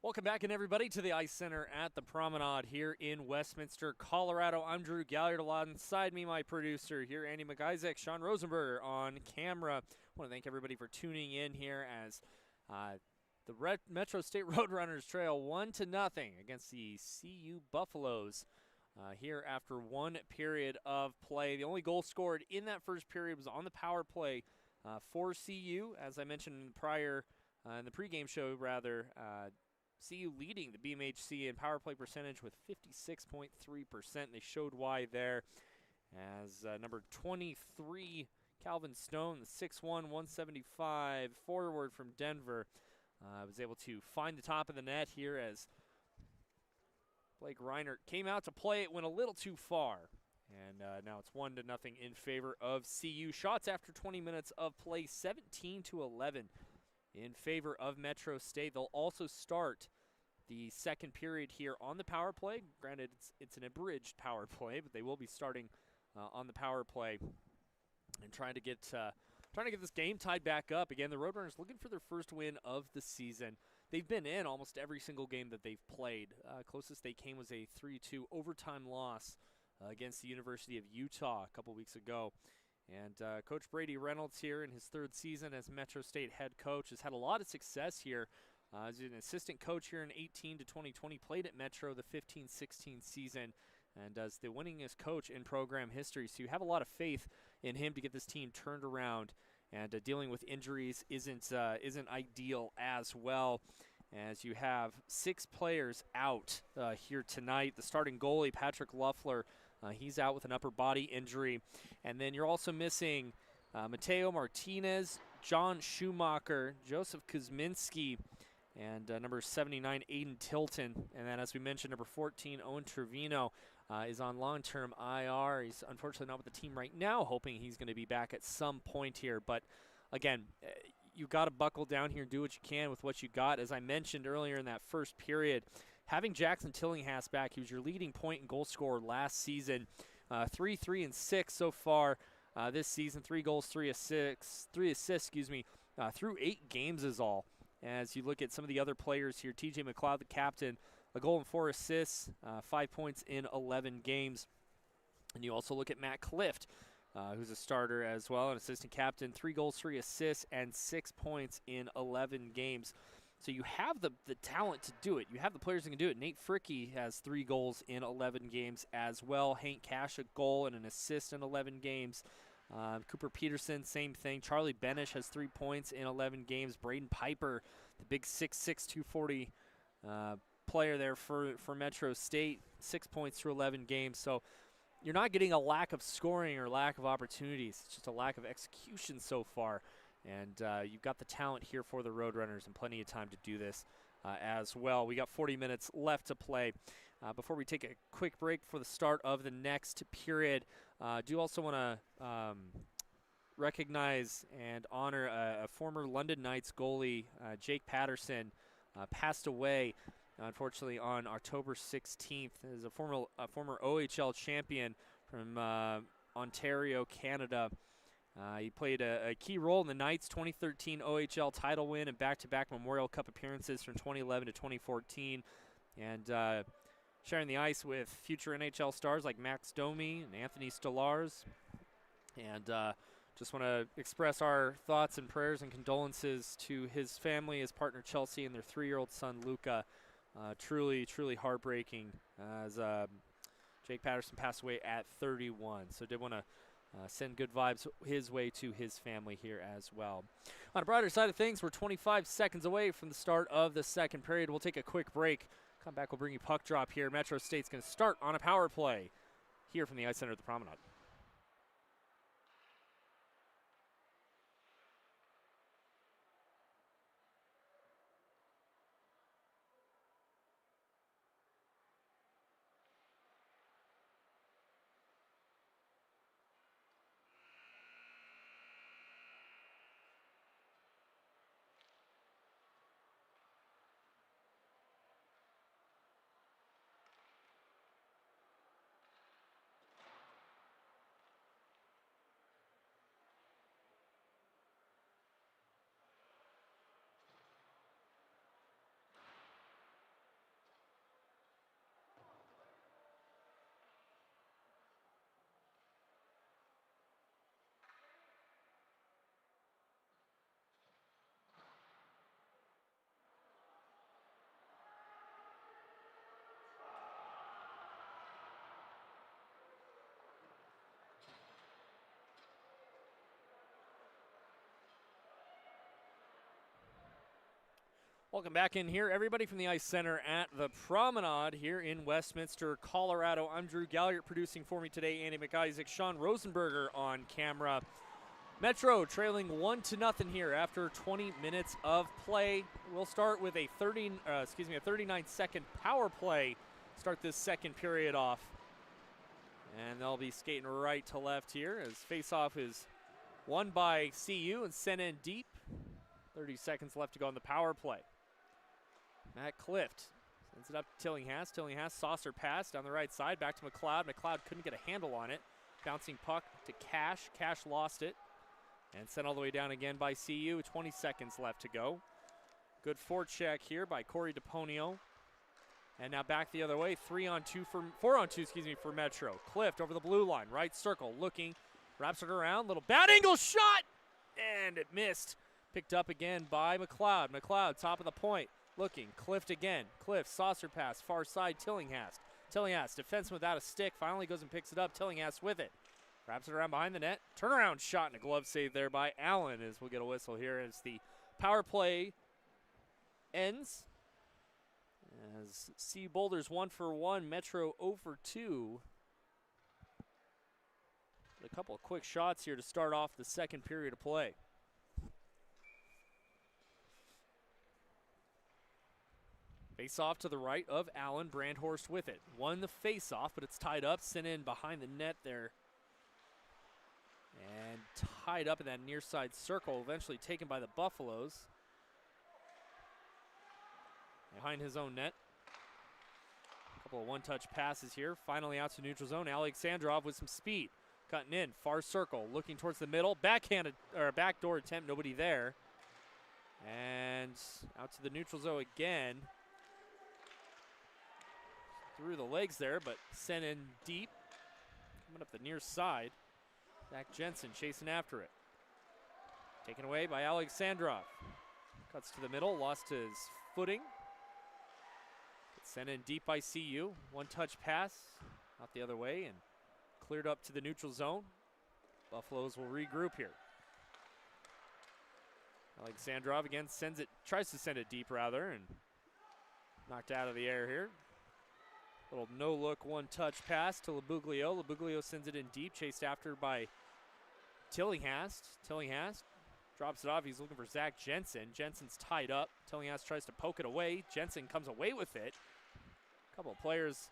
Welcome back, and everybody, to the Ice Center at the Promenade here in Westminster, Colorado. I'm Drew Galliard. Alongside me, my producer here, Andy McIsaac, Sean Rosenberger on camera. I want to thank everybody for tuning in here as the Metro State Roadrunners trail 1-0 against the CU Buffaloes here after one period of play. The only goal scored in that first period was on the power play for CU. As I mentioned in the pregame show, CU leading the BMHC in power play percentage with 56.3%. They showed why there as number 23, Calvin Stone, the 6'1", 175 forward from Denver, was able to find the top of the net here as Blake Reinert came out to play. It went a little too far. And now it's 1-0 in favor of CU. Shots after 20 minutes of play, 17-11. In favor of Metro State. They'll also start the second period here on the power play. Granted, it's an abridged power play, but they will be starting on the power play and trying to get this game tied back up. Again, the Roadrunners looking for their first win of the season. They've been in almost every single game that they've played. Closest they came was a 3-2 overtime loss against the University of Utah a couple weeks ago. And Coach Brady Reynolds here in his third season as Metro State head coach has had a lot of success here. As an assistant coach here in 18 to 2020, played at Metro the 15-16 season, and as the winningest coach in program history. So you have a lot of faith in him to get this team turned around. And dealing with injuries isn't ideal as well, as you have 6 players out here tonight. The starting goalie, Patrick Luffler, he's out with an upper body injury. And then you're also missing Mateo Martinez, John Schumacher, Joseph Kuzminski, and number 79, Aiden Tilton. And then, as we mentioned, number 14, Owen Trevino, is on long-term IR. He's unfortunately not with the team right now, hoping he's going to be back at some point here. But, again, you got to buckle down here and do what you can with what you got. As I mentioned earlier in that first period, having Jackson Tillinghast back, he was your leading point and goal scorer last season. 3-3-6 so far this season. 3 goals, 3 assists, through 8 games is all. As you look at some of the other players here, TJ McLeod, the captain, a goal and 4 assists, 5 points in 11 games. And you also look at Matt Clift, who's a starter as well, an assistant captain, 3 goals, 3 assists, and 6 points in 11 games. So you have the talent to do it. You have the players that can do it. Nate Fricky has 3 goals in 11 games as well. Hank Cash, a goal and an assist in 11 games. Cooper Peterson, same thing. Charlie Benish has 3 points in 11 games. Braden Piper, the big 6'6", 240 player there for Metro State, 6 points through 11 games. So you're not getting a lack of scoring or lack of opportunities. It's just a lack of execution so far. And you've got the talent here for the Roadrunners and plenty of time to do this as well. We got 40 minutes left to play. Before we take a quick break for the start of the next period, do also want to recognize and honor a former London Knights goalie, Jake Patterson, passed away, unfortunately, on October 16th. As a former OHL champion from Ontario, Canada. He played a key role in the Knights' 2013 OHL title win and back-to-back Memorial Cup appearances from 2011 to 2014. And sharing the ice with future NHL stars like Max Domi and Anthony Stolarz. And just want to express our thoughts and prayers and condolences to his family, his partner Chelsea, and their 3-year-old son Luca. Truly, truly heartbreaking as Jake Patterson passed away at 31. So did want to send good vibes his way to his family here as well. On the brighter side of things, we're 25 seconds away from the start of the second period. We'll take a quick break. Come back, we'll bring you puck drop here. Metro State's going to start on a power play here from the Ice Center at the Promenade. Welcome back in here, everybody from the Ice Center at the Promenade here in Westminster, Colorado. I'm Drew Galliard, producing for me today. Andy McIsaac, Sean Rosenberger on camera. Metro trailing 1-0 here after 20 minutes of play. We'll start with a 39-second power play. Start this second period off, and they'll be skating right to left here as faceoff is won by CU and sent in deep. 30 seconds left to go on the power play. Matt Clift sends it up to Tillinghast. Tillinghast saucer pass down the right side, back to McLeod. McLeod couldn't get a handle on it. Bouncing puck to Cash. Cash lost it and sent all the way down again by CU. 20 seconds left to go. Good forecheck here by Corey DePonio. And now back the other way, 4-on-2 for Metro. Clift over the blue line, right circle, looking, wraps it around, little bad angle shot, and it missed. Picked up again by McLeod. McLeod, top of the point. Looking, Clift again. Clift, saucer pass, far side, Tillinghast. Tillinghast, defenseman without a stick, finally goes and picks it up. Tillinghast with it. Wraps it around behind the net. Turnaround shot and a glove save there by Allen as we'll get a whistle here as the power play ends. As C Boulders 1 for 1, Metro 0 for 2. A couple of quick shots here to start off the second period of play. Face-off to the right of Allen. Brandhorst with it. Won the face-off, but it's tied up. Sent in behind the net there. And tied up in that near side circle. Eventually taken by the Buffaloes. Behind his own net. A couple of one-touch passes here. Finally out to neutral zone. Alexandrov with some speed. Cutting in. Far circle. Looking towards the middle. Backhanded, or backdoor attempt. Nobody there. And out to the neutral zone again. Through the legs there, but sent in deep. Coming up the near side. Zach Jensen chasing after it. Taken away by Alexandrov. Cuts to the middle, lost his footing. Sent in deep by CU. One-touch pass out the other way and cleared up to the neutral zone. Buffaloes will regroup here. Alexandrov again tries to send it deep rather, and knocked out of the air here. Little no-look one-touch pass to Labuglio. Labuglio sends it in deep, chased after by Tillinghast. Tillinghast drops it off. He's looking for Zach Jensen. Jensen's tied up. Tillinghast tries to poke it away. Jensen comes away with it. A couple of players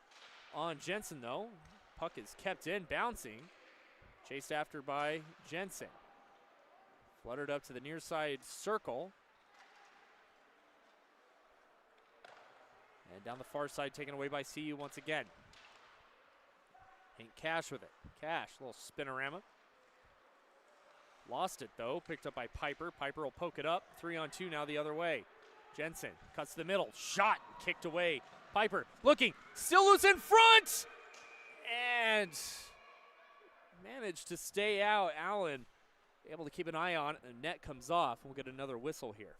on Jensen, though. Puck is kept in, bouncing. Chased after by Jensen. Fluttered up to the near side circle. And down the far side, taken away by CU once again. Hank Cash with it. Cash, little spinorama. Lost it, though. Picked up by Piper. Piper will poke it up. 3-on-2 now the other way. Jensen cuts to the middle. Shot. Kicked away. Piper looking. Still loose in front. And managed to stay out. Allen able to keep an eye on it. The net comes off. We'll get another whistle here.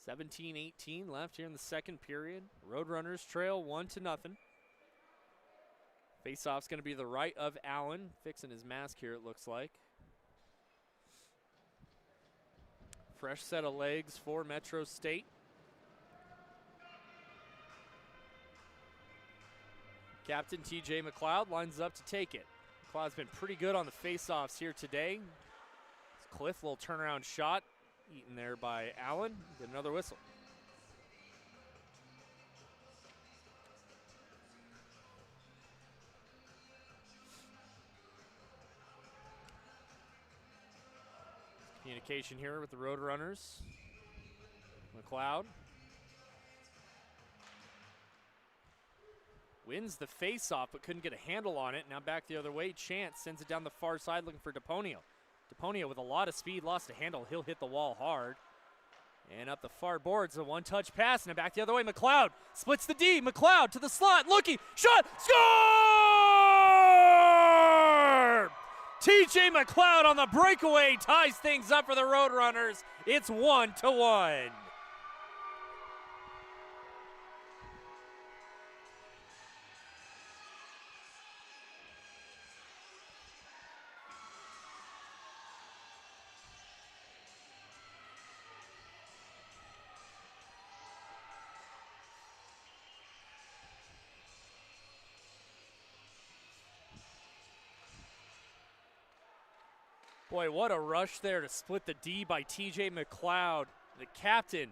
$17-18 left here in the second period. Roadrunners trail 1-0. Face-off's going to be the right of Allen. Fixing his mask here, it looks like. Fresh set of legs for Metro State. Captain TJ McLeod lines up to take it. McLeod's been pretty good on the face-offs here today. Cliff, little turnaround shot. Eaten there by Allen. Get another whistle. Communication here with the Roadrunners. McLeod wins the face-off but couldn't get a handle on it. Now back the other way. Chance sends it down the far side looking for DePonio. DePonio with a lot of speed, lost a handle. He'll hit the wall hard. And up the far boards, a one-touch pass, and back the other way. McLeod splits the D. McLeod to the slot, looking, shot, score! TJ McLeod on the breakaway ties things up for the Roadrunners. It's 1-1. Boy, what a rush there to split the D by TJ McLeod, the captain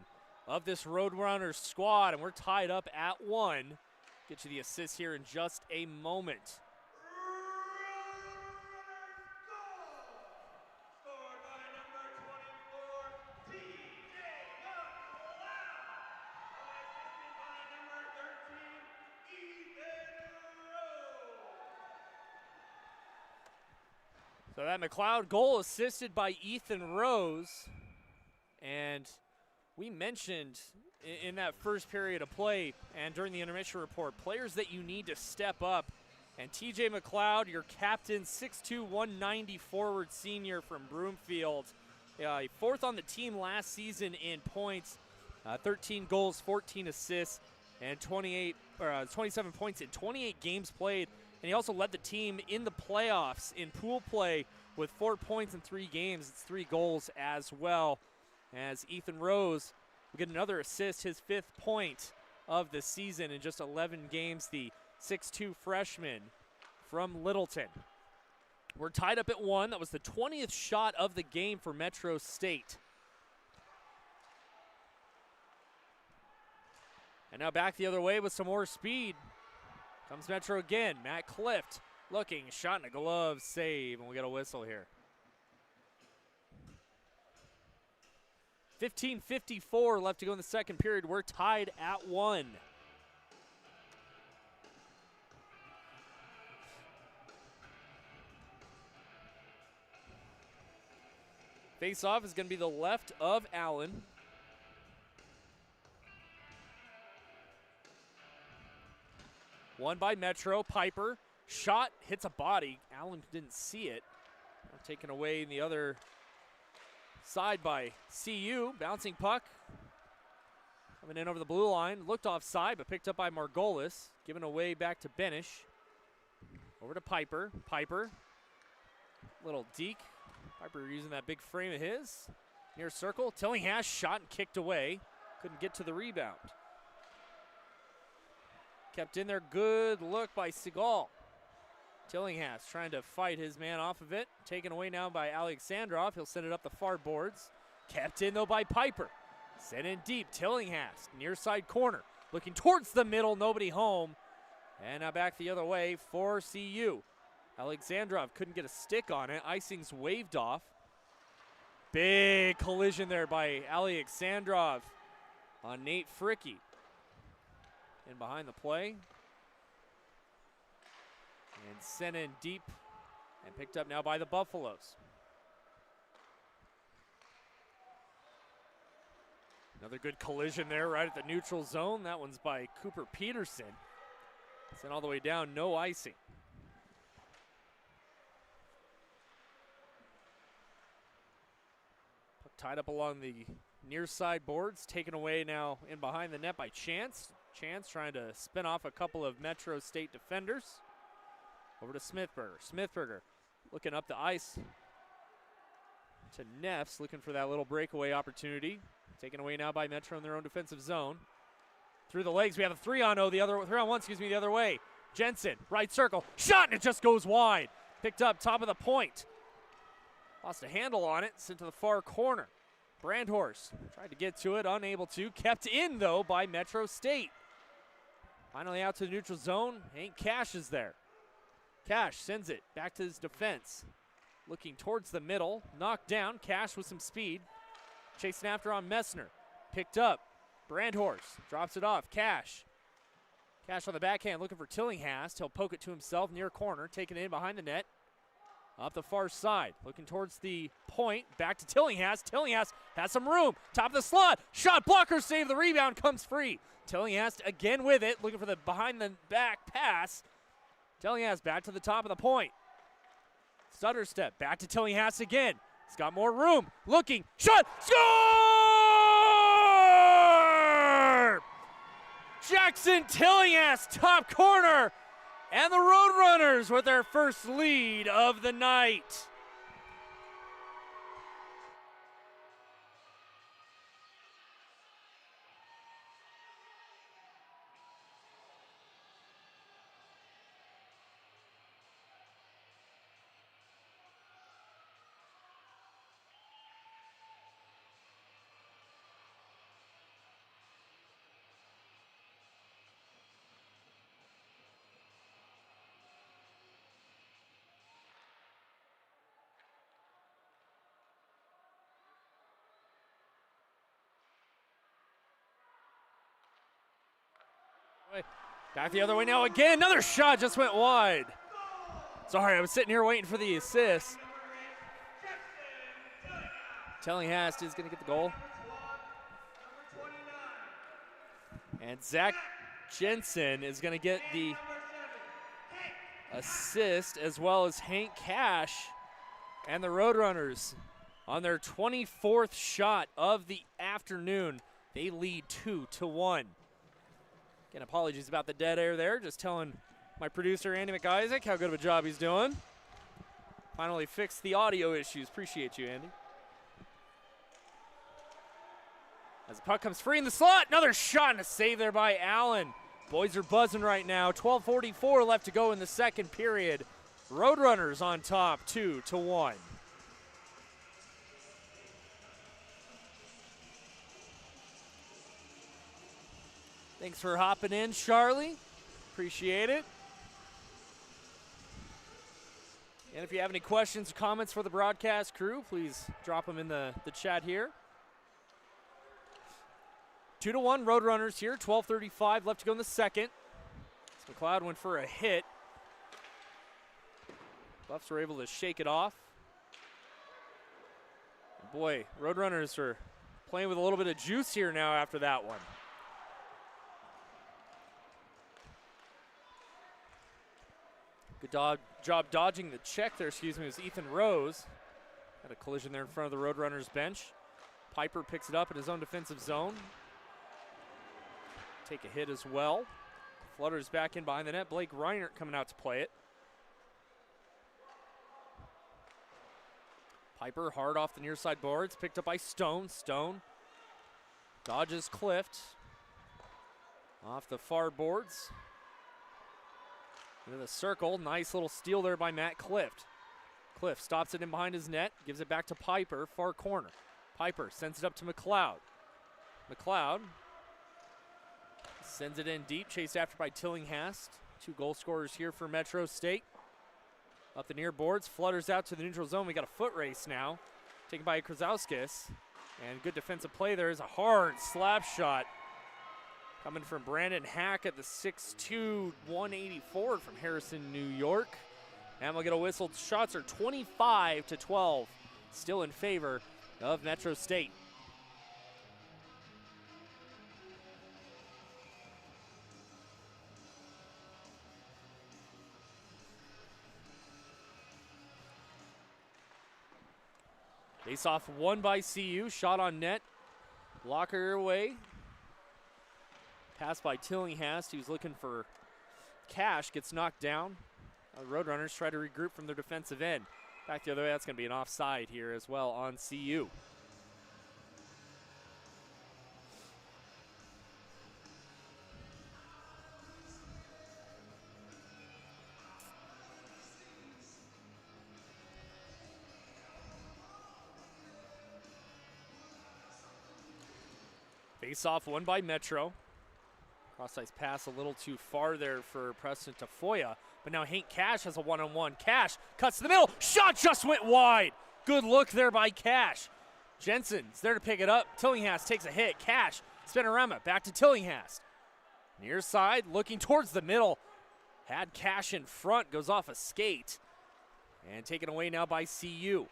of this Roadrunners squad, and we're tied up at 1. Get you the assist here in just a moment. Scored by number 24, TJ McLeod. Assisted by number 13, Ethan Rose. So that McLeod goal assisted by Ethan Rose. And we mentioned in that first period of play and during the intermission report, players that you need to step up. And TJ McLeod, your captain, 6'2", 190 forward senior from Broomfield. Fourth on the team last season in points, 13 goals, 14 assists, and 27 points in 28 games played. And he also led the team in the playoffs in pool play with 4 points in 3 games. It's 3 goals as well. As Ethan Rose will get another assist, his 5th point of the season in just 11 games, the 6'2 freshman from Littleton. We're tied up at 1. That was the 20th shot of the game for Metro State. And now back the other way with some more speed. Comes Metro again. Matt Clift looking, shot in a glove, save, and we get a whistle here. 15:54 left to go in the second period. We're tied at 1. Face-off is going to be the left of Allen. Won by Metro. Piper. Shot, hits a body. Allen didn't see it. Taken away in the other side by CU. Bouncing puck. Coming in over the blue line. Looked offside, but picked up by Margolis. Given away back to Benish. Over to Piper. Piper. Little deke. Piper using that big frame of his. Near circle. Tillinghast shot and kicked away. Couldn't get to the rebound. Kept in there. Good look by Seagal. Tillinghast trying to fight his man off of it. Taken away now by Alexandrov. He'll send it up the far boards. Kept in though by Piper. Sent in deep. Tillinghast near side corner. Looking towards the middle. Nobody home. And now back the other way for CU. Alexandrov couldn't get a stick on it. Icing's waved off. Big collision there by Alexandrov on Nate Fricky. In behind the play. And sent in deep and picked up now by the Buffaloes. Another good collision there right at the neutral zone. That one's by Cooper Peterson. Sent all the way down, no icing. Puck tied up along the near side boards. Taken away now in behind the net by Chance. Chance trying to spin off a couple of Metro State defenders. Over to Smithberger. Smithberger looking up the ice to Neffs, looking for that little breakaway opportunity. Taken away now by Metro in their own defensive zone. Through the legs, we have a 3-on-0, the other 3-on-1, the other way. Jensen, right circle, shot, and it just goes wide. Picked up top of the point. Lost a handle on it, sent to the far corner. Brandhorst tried to get to it, unable to. Kept in, though, by Metro State. Finally out to the neutral zone. Hank Cash is there. Cash sends it back to his defense. Looking towards the middle. Knocked down. Cash with some speed. Chasing after on Messner. Picked up. Brandhorst drops it off. Cash. Cash on the backhand looking for Tillinghast. He'll poke it to himself near corner. Taking it in behind the net. Up the far side. Looking towards the point. Back to Tillinghast. Tillinghast has some room. Top of the slot. Shot. Blocker save. The rebound comes free. Tillinghast again with it. Looking for the behind the back pass. Tillinghast back to the top of the point. Stutter step. Back to Tillinghast again. He's got more room. Looking. Shot. Score! Jackson Tillinghast, top corner. And the Roadrunners with their first lead of the night. Back the other way now again. Another shot just went wide. Sorry, I was sitting here waiting for the assist. Tillinghast is going to get the goal. And Zach Jensen is going to get the assist, as well as Hank Cash. And the Roadrunners on their 24th shot of the afternoon. They lead 2-1. Again, apologies about the dead air there. Just telling my producer, Andy McIsaac, how good of a job he's doing. Finally fixed the audio issues. Appreciate you, Andy. As the puck comes free in the slot, another shot and a save there by Allen. Boys are buzzing right now. 12:44 left to go in the second period. Roadrunners on top, 2-1. Thanks for hopping in, Charlie. Appreciate it. And if you have any questions or comments for the broadcast crew, please drop them in the chat here. 2-1 Roadrunners here, 12:35 left to go in the second. So McLeod went for a hit. Buffs were able to shake it off. And boy, Roadrunners are playing with a little bit of juice here now after that one. Good job dodging the check there, was Ethan Rose. Had a collision there in front of the Roadrunners bench. Piper picks it up in his own defensive zone. Take a hit as well. Flutters back in behind the net. Blake Reinert coming out to play it. Piper hard off the near side boards. Picked up by Stone. Stone dodges Clift. Off the far boards. Into the circle. Nice little steal there by Matt Clift. Clift stops it in behind his net. Gives it back to Piper. Far corner. Piper sends it up to McLeod. McLeod sends it in deep. Chased after by Tillinghast. Two goal scorers here for Metro State. Up the near boards. Flutters out to the neutral zone. We got a foot race now. Taken by Krasowskis. And good defensive play there is a hard slap shot. Coming from Brandon Hack at the 6'2", 184 from Harrison, New York. And we'll get a whistle. Shots are 25-12. Still in favor of Metro State. Face off won by CU. Shot on net. Blocker away. Pass by Tillinghast. He was looking for Cash. Gets knocked down. Roadrunners try to regroup from their defensive end. Back the other way. That's going to be an offside here as well on CU. Face off won by Metro. Cross-ice pass a little too far there for Preston Tafoya. But now Hank Cash has a one-on-one. Cash cuts to the middle. Shot just went wide. Good look there by Cash. Jensen's there to pick it up. Tillinghast takes a hit. Cash, Spinorama, back to Tillinghast. Near side, looking towards the middle. Had Cash in front, goes off a skate. And taken away now by CU.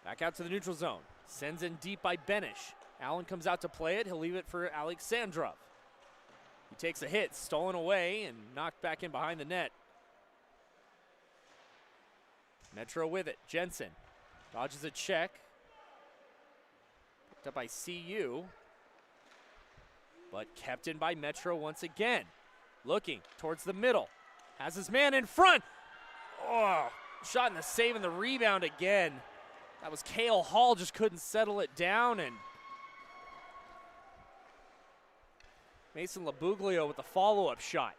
Back out to the neutral zone. Sends in deep by Benish. Allen comes out to play it. He'll leave it for Alexandrov. He takes a hit, stolen away, and knocked back in behind the net. Metro with it. Jensen dodges a check. Picked up by CU. But kept in by Metro once again. Looking towards the middle. Has his man in front. Oh, shot in the save and the rebound again. That was Cale Hall, just couldn't settle it down, and Mason Labuglio with the follow-up shot.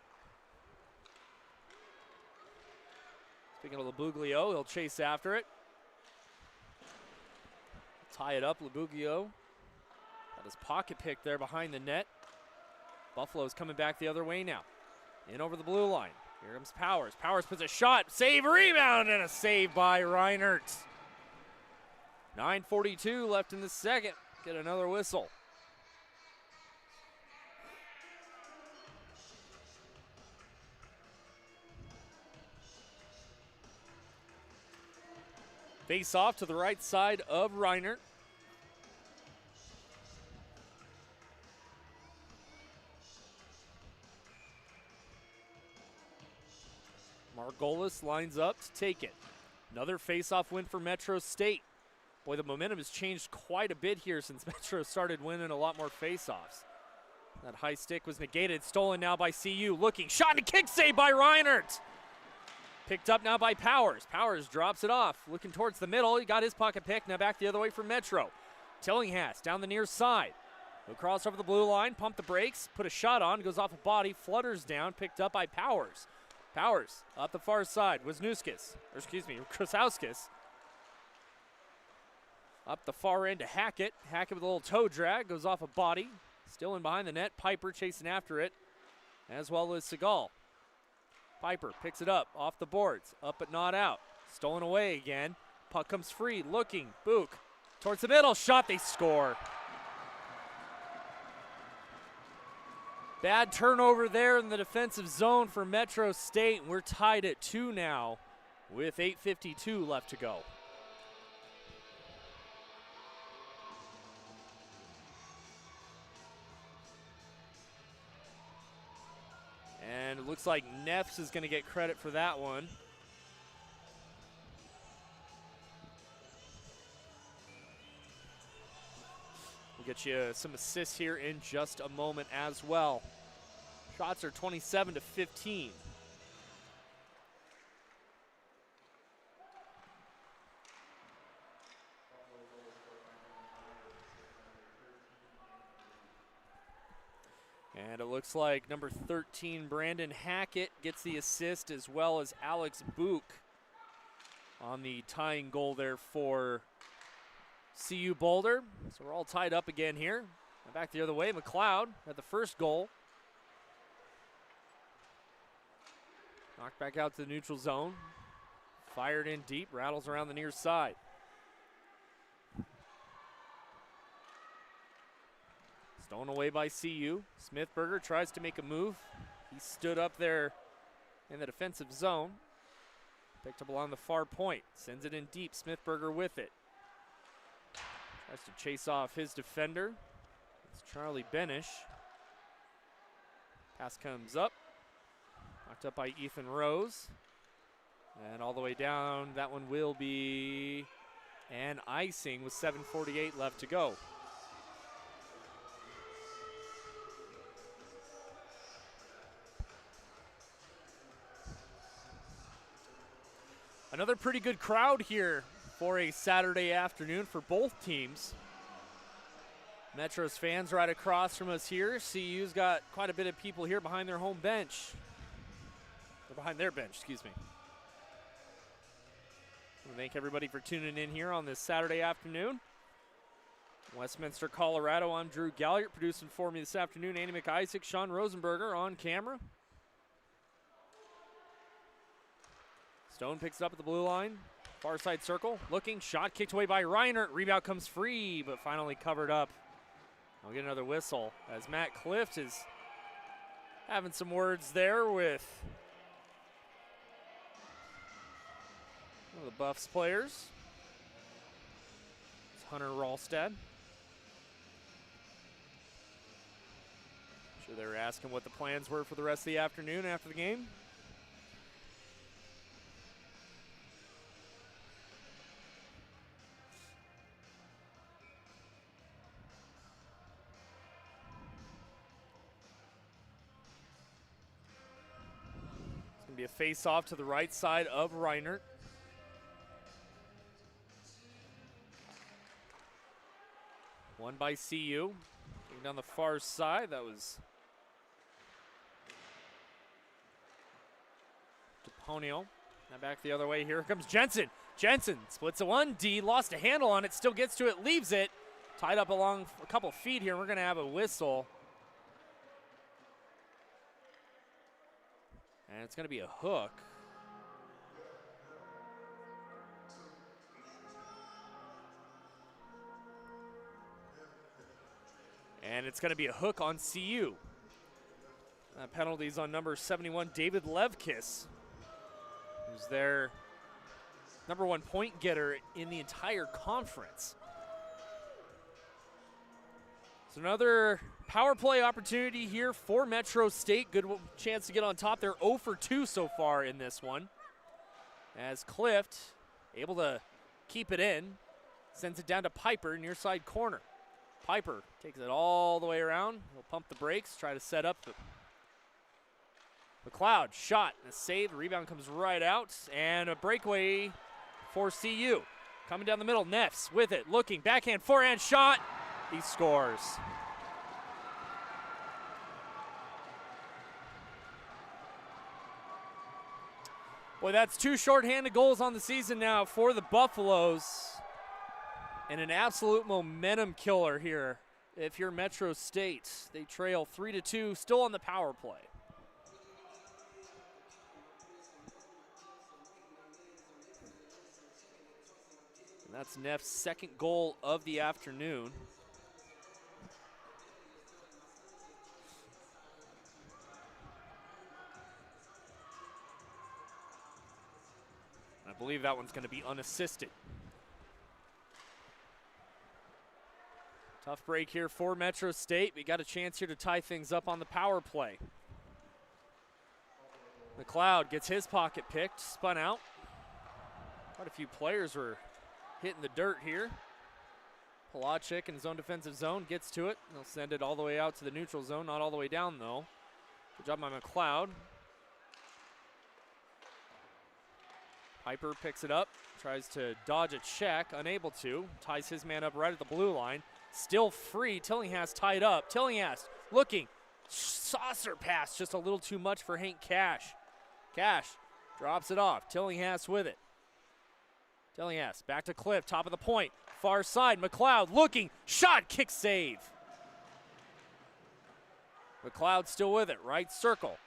Speaking of Labuglio, he'll chase after it. Tie it up, Labuglio. Got his pocket pick there behind the net. Buffalo's coming back the other way now. In over the blue line. Here comes Powers. Powers puts a shot, save, rebound, and a save by Reinert. 9:42 left in the second. Get another whistle. Face off to the right side of Reinert. Margolis lines up to take it. Another face-off win for Metro State. Boy, the momentum has changed quite a bit here since Metro started winning a lot more face-offs. That high stick was negated, stolen now by CU. Looking, shot and a kick save by Reinert. Picked up now by Powers. Powers drops it off, looking towards the middle. He got his pocket pick, now back the other way for Metro. Tillinghast down the near side. Across over the blue line, pump the brakes, put a shot on, goes off a body, flutters down, picked up by Powers. Powers up the far side, Krasowskis. Up the far end to Hackett. Hackett with a little toe drag, goes off a body. Still in behind the net, Piper chasing after it, as well as Segal. Piper picks it up off the boards, up but not out. Stolen away again. Puck comes free, looking, Book towards the middle, shot, they score. Bad turnover there in the defensive zone for Metro State. We're tied at 2 now with 8:52 left to go. And it looks like Neffs is going to get credit for that one. We'll get you some assists here in just a moment as well. Shots are 27-15. And it looks like number 13, Brandon Hackett, gets the assist, as well as Alex Book on the tying goal there for CU Boulder. So we're all tied up again here. And back the other way, McLeod at the first goal. Knocked back out to the neutral zone. Fired in deep, rattles around the near side. Stolen away by CU. Smithberger tries to make a move. He stood up there in the defensive zone. Picked up along the far point. Sends it in deep. Smithberger with it. Tries to chase off his defender. It's Charlie Benish. Pass comes up. Knocked up by Ethan Rose. And all the way down, that one will be an icing with 7:48 left to go. Another pretty good crowd here for a Saturday afternoon for both teams. Metro's fans right across from us here. CU's got quite a bit of people here behind their home bench. Or behind their bench, excuse me. Thank everybody for tuning in here on this Saturday afternoon. Westminster, Colorado, I'm Drew Galliard. Producing for me this afternoon, Andy McIsaac, Sean Rosenberger on camera. Stone picks it up at the blue line. Far side circle, looking, shot kicked away by Reinert. Rebound comes free, but finally covered up. I'll get another whistle as Matt Clift is having some words there with one of the Buffs players. It's Hunter Ralstad. Sure they were asking what the plans were for the rest of the afternoon after the game. Be a face-off to the right side of Reinert. One by CU. Getting down the far side, that was DePonio. Now back the other way, here comes Jensen. Jensen splits a 1D, lost a handle on it, still gets to it, leaves it. Tied up along a couple feet here, we're gonna have a whistle. And it's going to be a hook. And it's going to be a hook on CU. Penalties on number 71, David Levkis, who's there #1 point getter in the entire conference. So another power play opportunity here for Metro State. Good chance to get on top. They're 0 for 2 so far in this one. As Clift able to keep it in, sends it down to Piper, near side corner. Piper takes it all the way around. He'll pump the brakes, try to set up. McLeod, shot, and a save. The rebound comes right out, and a breakaway for CU. Coming down the middle, Neffs with it, looking, backhand, forehand shot. He scores. Boy, that's 2 shorthanded goals on the season now for the Buffaloes. And an absolute momentum killer here if you're Metro State. They trail 3-2, still on the power play. And that's Neff's second goal of the afternoon. I believe that one's going to be unassisted. Tough break here for Metro State. We got a chance here to tie things up on the power play. McLeod gets his pocket picked, spun out. Quite a few players were hitting the dirt here. Polacek in his own defensive zone gets to it. He'll send it all the way out to the neutral zone, not all the way down though. Good job by McLeod. Piper picks it up, tries to dodge a check, unable to. Ties his man up right at the blue line. Still free, Tillinghast tied up. Tillinghast looking, saucer pass, just a little too much for Hank Cash. Cash drops it off, Tillinghast with it. Tillinghast back to Cliff, top of the point, far side, McLeod looking, shot, kick, save. McLeod still with it, right circle.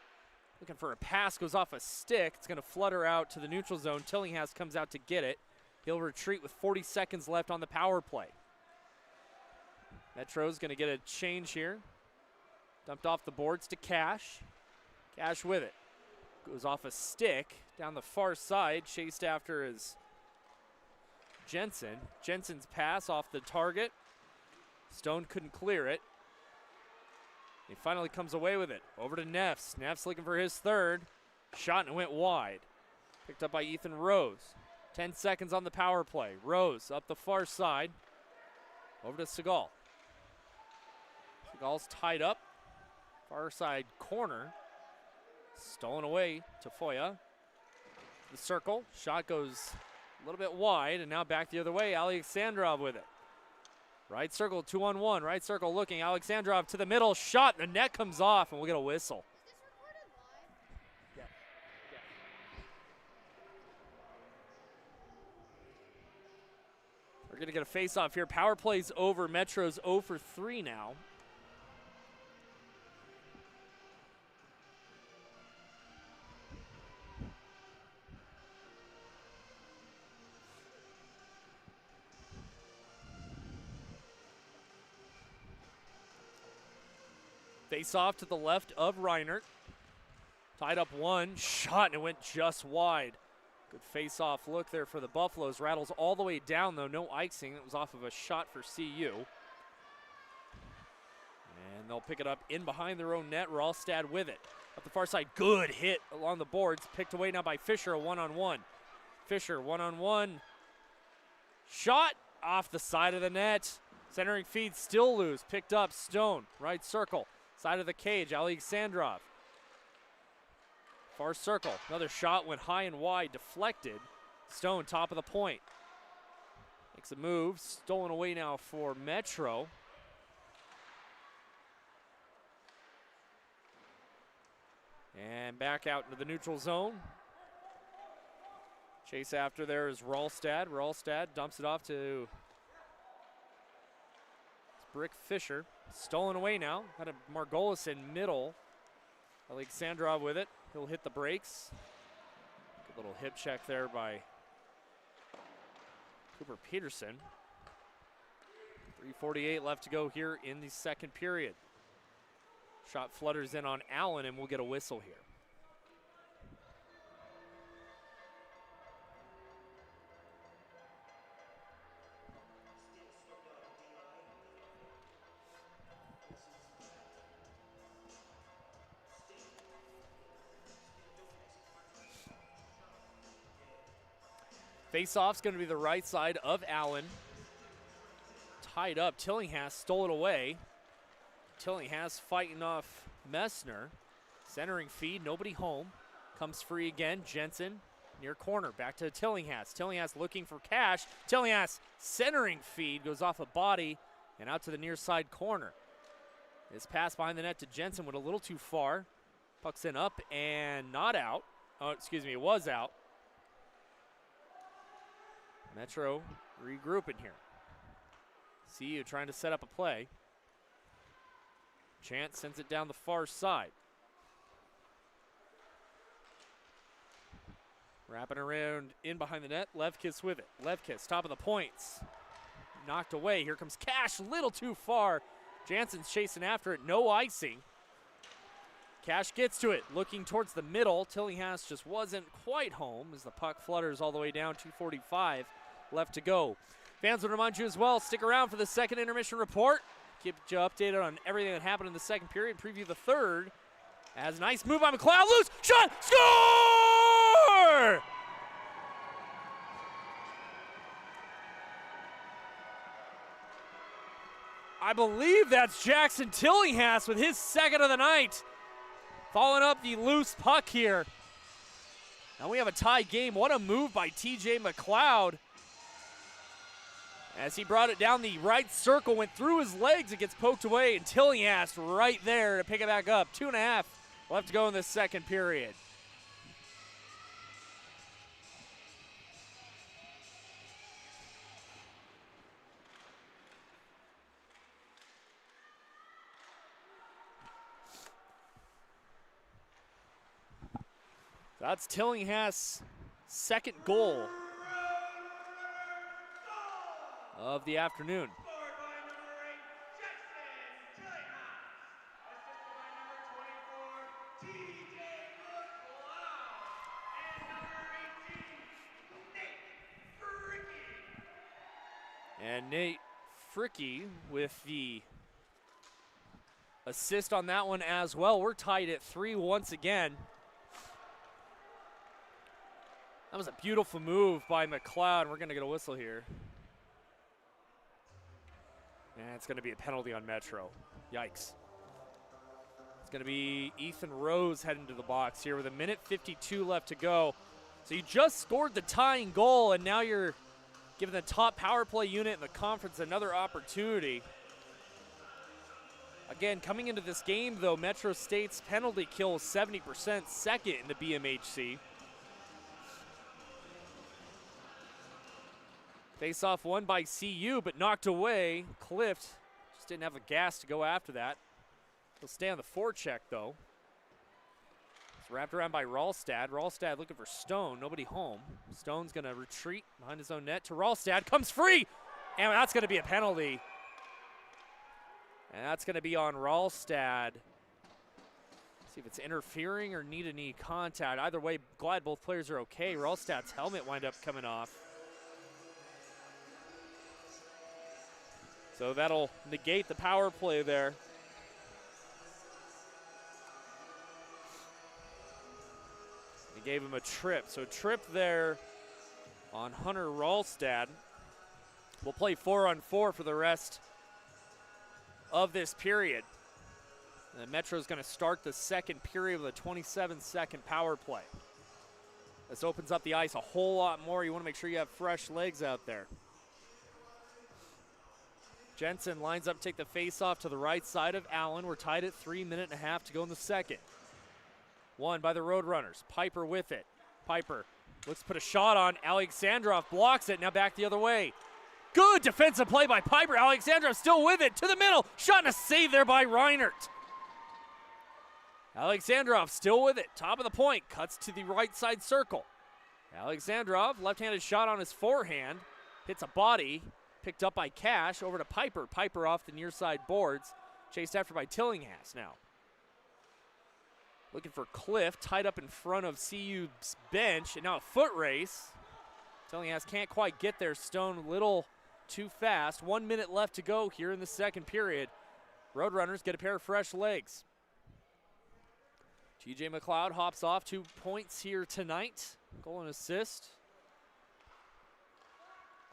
Looking for a pass, goes off a stick. It's going to flutter out to the neutral zone. Tillinghast comes out to get it. He'll retreat with 40 seconds left on the power play. Metro's going to get a change here. Dumped off the boards to Cash. Cash with it. Goes off a stick down the far side. Chased after is Jensen. Jensen's pass off the target. Stone couldn't clear it. He finally comes away with it. Over to Neffs. Neffs looking for his third. Shot and went wide. Picked up by Ethan Rose. 10 seconds on the power play. Rose up the far side. Over to Segal. Segal's tied up. Far side corner. Stolen away to Foya. The circle. Shot goes a little bit wide, and now back the other way. Alexandrov with it. Right circle, 2-on-1. Right circle looking. Alexandrov to the middle. Shot. The net comes off, and we'll get a whistle. Yeah. We're going to get a face-off here. Power play's over. Metro's 0 for 3 now. Face off to the left of Reinert. Tied up one, shot, and it went just wide. Good face-off look there for the Buffaloes. Rattles all the way down, though. No icing. It was off of a shot for CU. And they'll pick it up in behind their own net. Ralstad with it. Up the far side, good hit along the boards. Picked away now by Fisher, a one-on-one. Fisher, one-on-one. Shot off the side of the net. Centering feed still loose. Picked up, Stone, right circle. Side of the cage, Alexandrov. Far circle, another shot went high and wide, deflected. Stone, top of the point. Makes a move, stolen away now for Metro. And back out into the neutral zone. Chase after there is Ralstad. Ralstad dumps it off to Brick Fisher. Stolen away now. Got a Margolis in middle. Alexandrov with it. He'll hit the brakes. Good little hip check there by Cooper Peterson. 3:48 left to go here in the second period. Shot flutters in on Allen, and we'll get a whistle here. Face-off's going to be the right side of Allen. Tied up. Tillinghast stole it away. Tillinghast fighting off Messner. Centering feed, nobody home. Comes free again. Jensen near corner. Back to Tillinghast. Tillinghast looking for Cash. Tillinghast centering feed goes off a body and out to the near side corner. This pass behind the net to Jensen went a little too far. Puck's in up and not out. Oh, excuse me, it was out. Metro regrouping here. CU trying to set up a play. Chance sends it down the far side. Wrapping around in behind the net. Levkis with it. Levkis, top of the points. Knocked away. Here comes Cash, little too far. Jansen's chasing after it. No icing. Cash gets to it, looking towards the middle. Tillinghast just wasn't quite home as the puck flutters all the way down. 2:45 left to go. Fans would remind you as well, stick around for the second intermission report. Keep you updated on everything that happened in the second period. Preview the third. As a nice move by McLeod. Loose shot. Score! I believe that's Jackson Tillinghast with his second of the night. Following up the loose puck here. Now we have a tie game. What a move by TJ McLeod. As he brought it down the right circle, went through his legs, it gets poked away, and Tillinghast right there to pick it back up. 2.5 left to go in the second period. That's Tillinghast's second goal of the afternoon. Scored by number 8, Jackson Tillinghast. Assisted by number 24, TJ McLeod. And number 18, Nate Fricky. And Nate Fricky with the assist on that one as well. We're tied at 3 once again. That was a beautiful move by McLeod. We're going to get a whistle here. And it's going to be a penalty on Metro. Yikes. It's going to be Ethan Rose heading to the box here with 1:52 left to go. So you just scored the tying goal, and now you're giving the top power play unit in the conference another opportunity. Again, coming into this game, though, Metro State's penalty kill is 70%, second in the BMHC. Face-off won by CU, but knocked away. Clift just didn't have the gas to go after that. He'll stay on the forecheck, though. It's wrapped around by Ralstad. Ralstad looking for Stone. Nobody home. Stone's going to retreat behind his own net to Ralstad. Comes free! And that's going to be a penalty. And that's going to be on Ralstad. See if it's interfering or knee-to-knee contact. Either way, glad both players are okay. Ralstad's helmet wind up coming off. So that'll negate the power play there. They gave him a trip. So trip there on Hunter Ralstad. We'll play 4-on-4 for the rest of this period. And Metro's going to start the second period with a 27-second power play. This opens up the ice a whole lot more. You want to make sure you have fresh legs out there. Jensen lines up, take the face-off to the right side of Allen. We're tied at 3 minutes and a half to go in the second. Won by the Roadrunners. Piper with it. Piper looks to put a shot on. Alexandrov blocks it. Now back the other way. Good defensive play by Piper. Alexandrov still with it. To the middle. Shot and a save there by Reinert. Alexandrov still with it. Top of the point. Cuts to the right side circle. Alexandrov, left-handed shot on his forehand. Hits a body. Picked up by Cash, over to Piper. Piper off the near side boards. Chased after by Tillinghast now. Looking for Cliff, tied up in front of CU's bench, and now a foot race. Tillinghast can't quite get there. Stone a little too fast. 1 minute left to go here in the second period. Roadrunners get a pair of fresh legs. TJ McLeod hops off, 2 points here tonight. Goal and assist.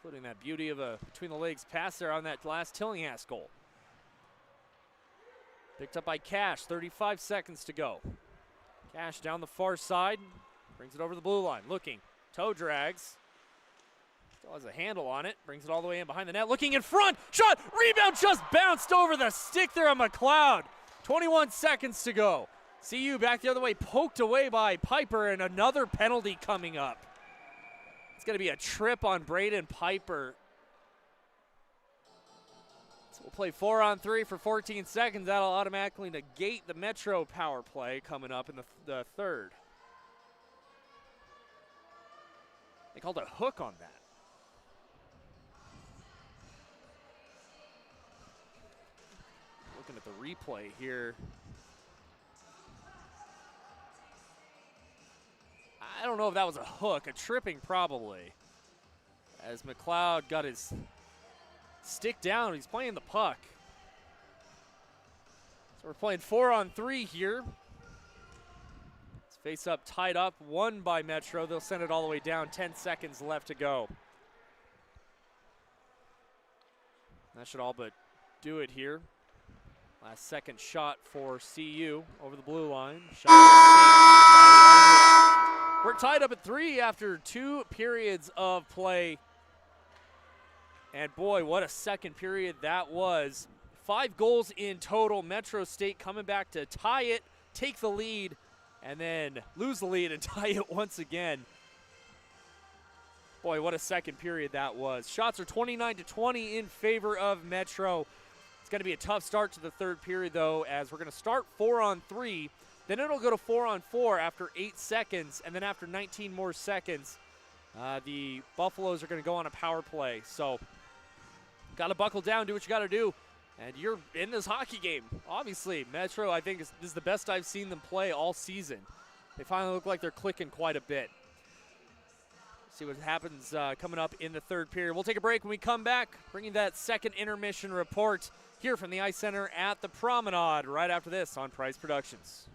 including that beauty of a between-the-legs pass there on that last Tillinghast goal. Picked up by Cash, 35 seconds to go. Cash down the far side, brings it over the blue line, looking, toe drags. Still has a handle on it, brings it all the way in behind the net, looking in front, shot, rebound just bounced over the stick there on McLeod. 21 seconds to go. CU back the other way, poked away by Piper, and another penalty coming up. It's going to be a trip on Braden Piper. So we'll play 4-on-3 for 14 seconds. That'll automatically negate the Metro power play coming up in the third. They called a hook on that. Looking at the replay here. I don't know if that was a hook, a tripping probably. As McLeod got his stick down, he's playing the puck. So we're playing 4-on-3 here. It's face up, tied up, won by Metro. They'll send it all the way down, 10 seconds left to go. That should all but do it here. Last second shot for CU over the blue line. We're tied up at 3 after 2 periods of play. And boy, what a second period that was. 5 goals in total. Metro State coming back to tie it, take the lead, and then lose the lead and tie it once again. Boy, what a second period that was. Shots are 29-20 in favor of Metro. It's going to be a tough start to the third period, though, as we're going to start 4-on-3. Then it'll go to 4-on-4 after 8 seconds, and then after 19 more seconds, the Buffaloes are going to go on a power play. So, got to buckle down, do what you got to do, and you're in this hockey game. Obviously, Metro, I think, this is the best I've seen them play all season. They finally look like they're clicking quite a bit. See what happens coming up in the third period. We'll take a break when we come back, bringing that second intermission report here from the Ice Center at the Promenade right after this on Price Productions.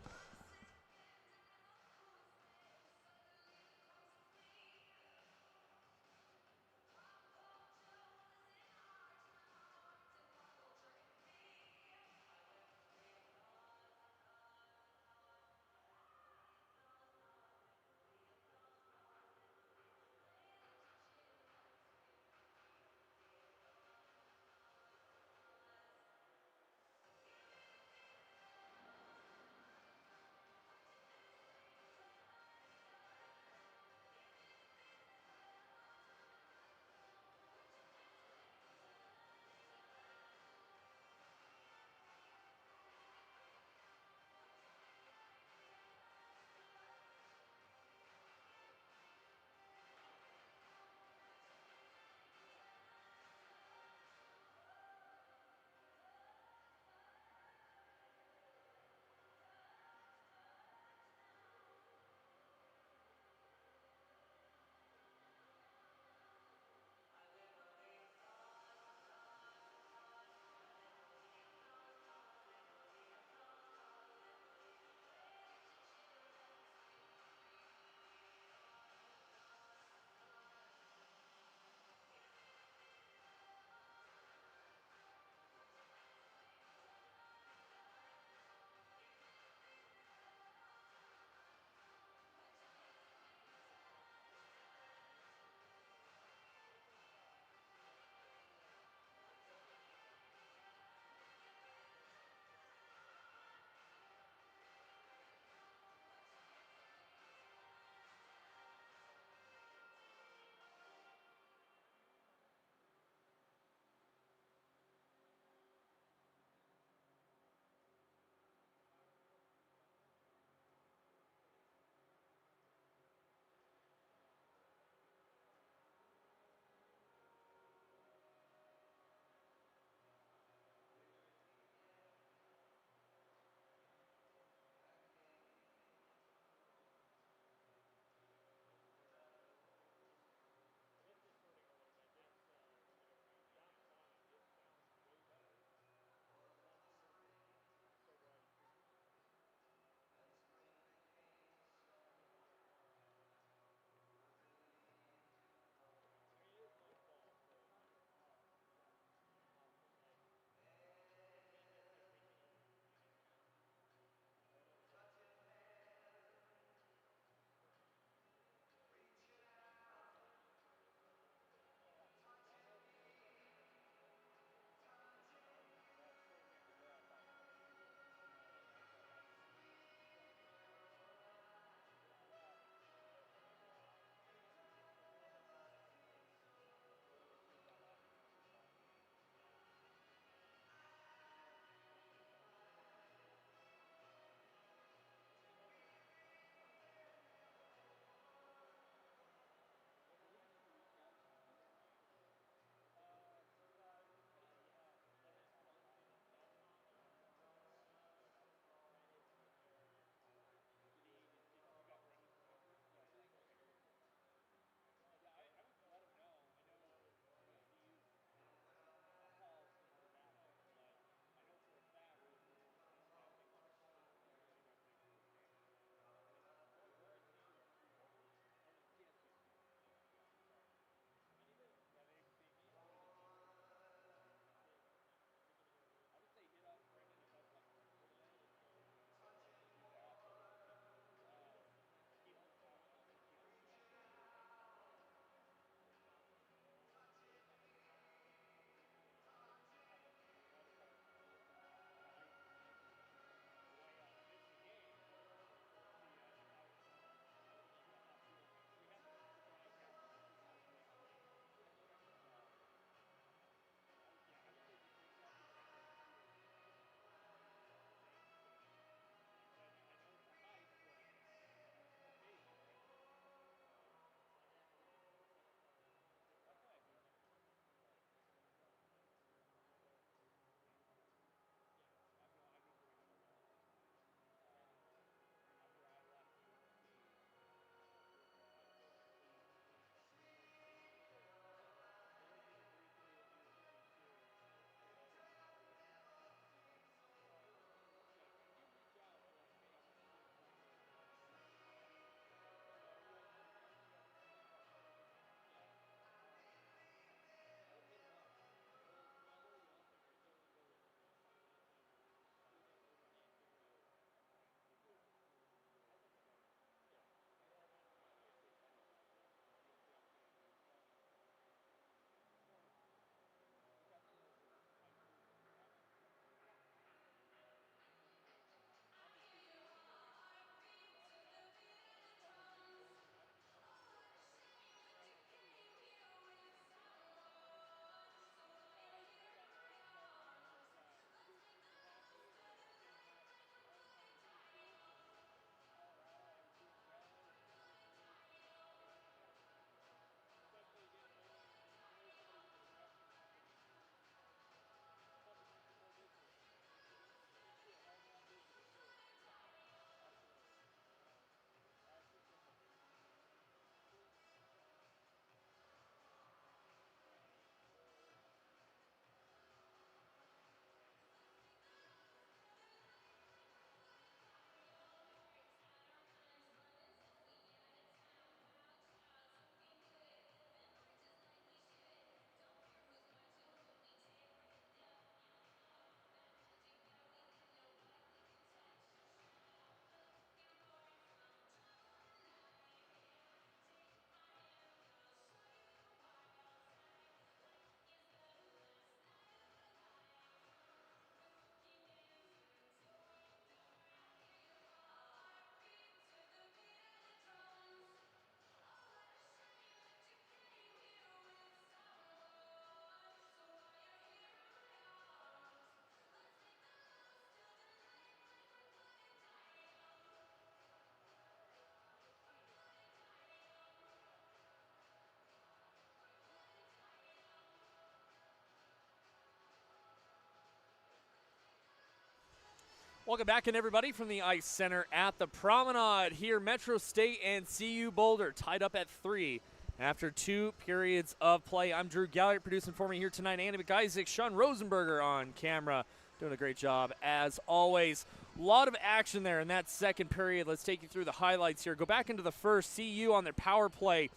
Welcome back in, everybody, from the Ice Center at the Promenade here. Metro State and CU Boulder tied up at 3 after 2 periods of play. I'm Drew Gallert, producing for me here tonight. Andy McIsaac, Sean Rosenberger on camera, doing a great job as always. A lot of action there in that second period. Let's take you through the highlights here. Go back into the first. CU on their power play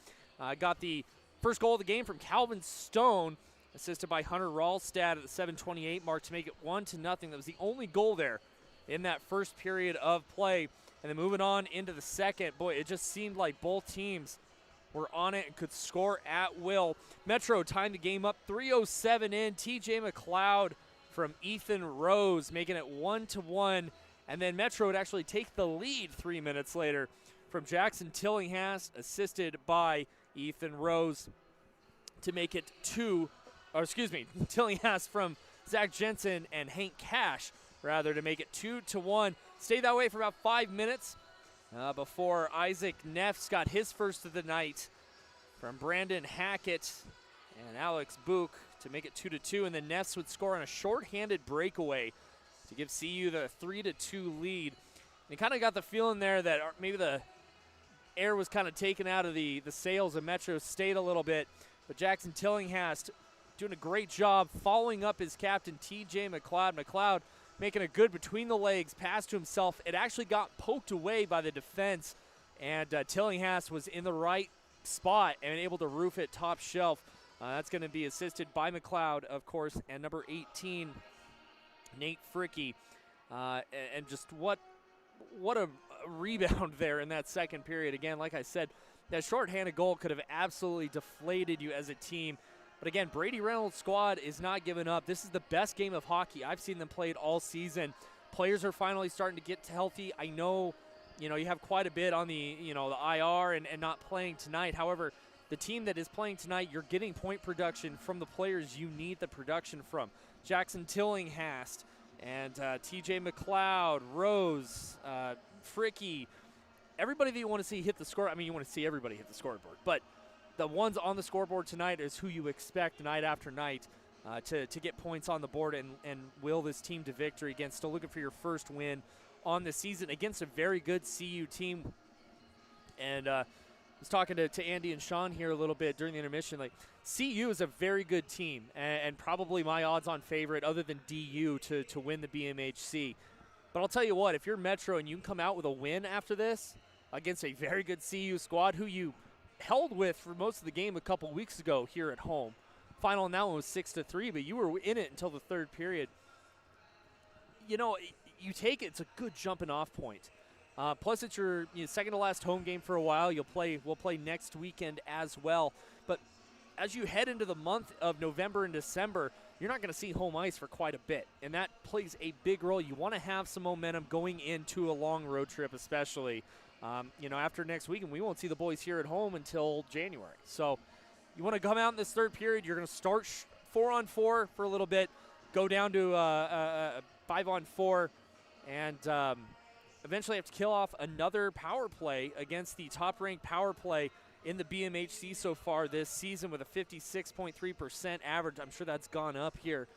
got the first goal of the game from Calvin Stone, assisted by Hunter Ralstad at the 7:28 mark to make it 1-0. That was the only goal there in that first period of play. And then moving on into the second, boy, it just seemed like both teams were on it and could score at will. Metro timed the game up 3:07 in. TJ McLeod from Ethan Rose making it 1-1. And then Metro would actually take the lead 3 minutes later from Jackson Tillinghast, assisted by Ethan Rose to make it Tillinghast from Zach Jensen and Hank Cash to make it 2-1. Stayed that way for about 5 minutes before Isaac Neffs got his first of the night from Brandon Hackett and Alex Book to make it 2-2, and then Neffs would score on a shorthanded breakaway to give CU the 3-2 lead. And you kind of got the feeling there that maybe the air was kind of taken out of the sails of Metro State a little bit, but Jackson Tillinghast doing a great job following up his captain, TJ McLeod. McLeod making a good between the legs pass to himself. It actually got poked away by the defense, and Tillinghast was in the right spot and able to roof it top shelf. That's going to be assisted by McLeod, of course, and number 18, Nate Fricky. And just what a rebound there in that second period. Again, like I said, that shorthanded goal could have absolutely deflated you as a team. But again, Brady Reynolds' squad is not giving up. This is the best game of hockey I've seen them played all season. Players are finally starting to get healthy. I know, you have quite a bit on the, the IR and not playing tonight. However, the team that is playing tonight, you're getting point production from the players you need the production from. Jackson Tillinghast and TJ McLeod, Rose, Fricky, everybody that you want to see hit the score. I mean, you want to see everybody hit the scoreboard, but the ones on the scoreboard tonight is who you expect night after night to get points on the board and will this team to victory. Again, still looking for your first win on the season against a very good CU team. And I was talking to Andy and Sean here a little bit during the intermission. Like, CU is a very good team and probably my odds-on favorite other than DU to win the BMHC. But I'll tell you what, if you're Metro and you can come out with a win after this against a very good CU squad who you held with for most of the game a couple weeks ago here at home. Final on that one was 6-3, but you were in it until the third period. You take it; it's a good jumping off point. Plus, it's your second to last home game for a while. We'll play next weekend as well. But as you head into the month of November and December, you're not going to see home ice for quite a bit, and that plays a big role. You want to have some momentum going into a long road trip, especially. After next week, and we won't see the boys here at home until January. So you want to come out in this third period. You're going to start 4-on-4 for a little bit, go down to 5-on-4, and eventually have to kill off another power play against the top-ranked power play in the BMHC so far this season with a 56.3% average. I'm sure that's gone up here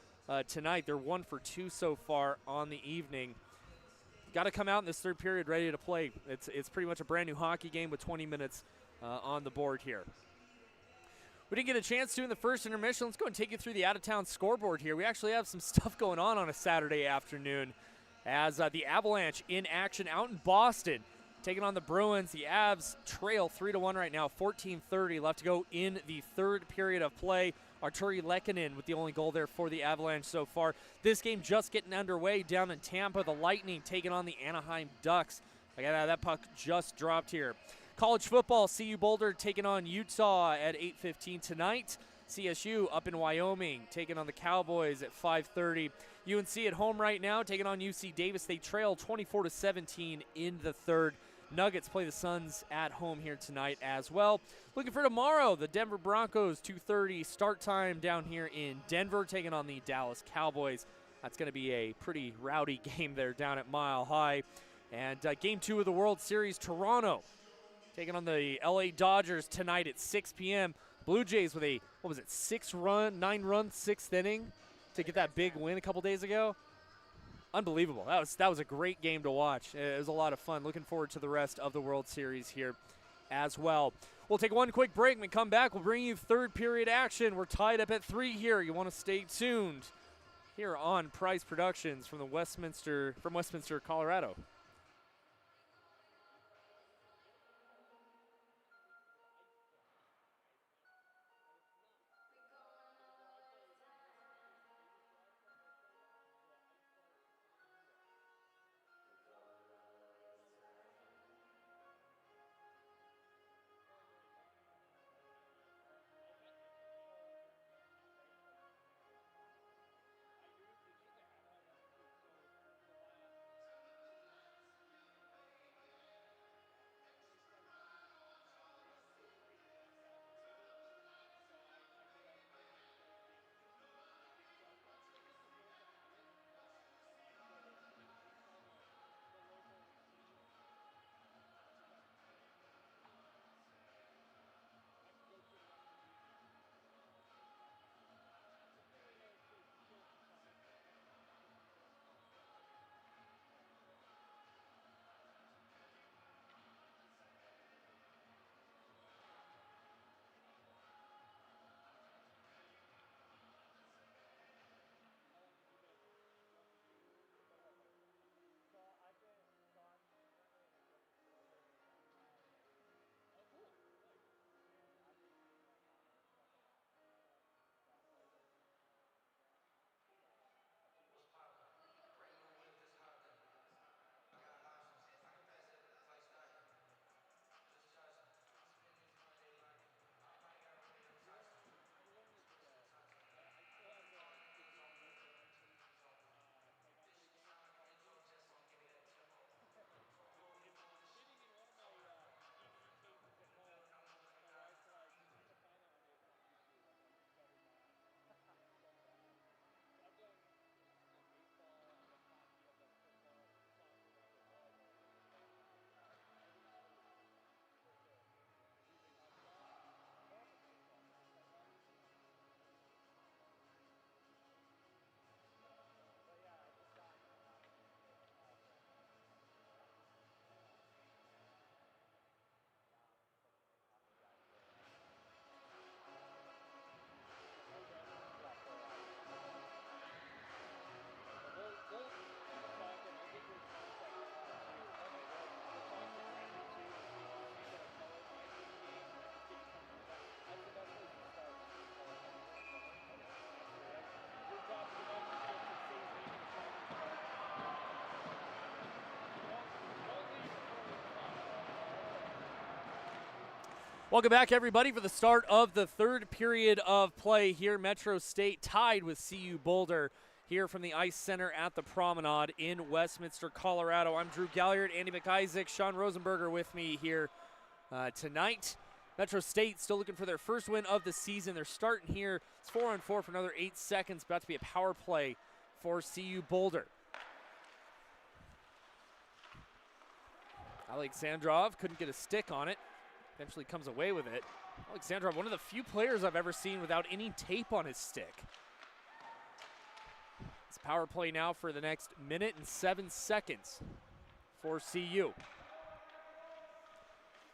tonight. They're 1 for 2 so far on the evening. Got to come out in this third period ready to play. It's pretty much a brand new hockey game with 20 minutes on the board here. We didn't get a chance to in the first intermission. Let's go and take you through the out-of-town scoreboard here. We actually have some stuff going on a Saturday afternoon as the Avalanche in action out in Boston, taking on the Bruins. The Avs trail 3-1 right now, 14:30 left to go in the third period of play. Arturi Lehkonen with the only goal there for the Avalanche so far. This game just getting underway down in Tampa. The Lightning taking on the Anaheim Ducks. That puck just dropped here. College football, CU Boulder taking on Utah at 8:15 tonight. CSU up in Wyoming taking on the Cowboys at 5:30. UNC at home right now taking on UC Davis. They trail 24-17 in the third. Nuggets play the Suns at home here tonight as well. Looking for tomorrow, the Denver Broncos, 2:30 start time down here in Denver, taking on the Dallas Cowboys. That's going to be a pretty rowdy game there down at Mile High. And Game 2 of the World Series, Toronto taking on the LA Dodgers tonight at 6 p.m. Blue Jays with a, 9-run, 6th inning to get that big win a couple days ago. unbelievable. That was a great game to watch. It was a lot of fun. Looking forward to the rest of the World Series here as well. We'll take one quick break. When we come back, we'll bring you third period action. We're tied up at 3 here. You want to stay tuned here on Price Productions from Westminster, Colorado. Welcome back, everybody, for the start of the third period of play here. Metro State tied with CU Boulder here from the Ice Center at the Promenade in Westminster, Colorado. I'm Drew Galliard, Andy McIsaac, Sean Rosenberger with me here tonight. Metro State still looking for their first win of the season. They're starting here. It's 4-on-4 for another 8 seconds. About to be a power play for CU Boulder. Alexandrov couldn't get a stick on it. Eventually comes away with it. Alexandrov, one of the few players I've ever seen without any tape on his stick. It's power play now for the next minute and 7 seconds for CU.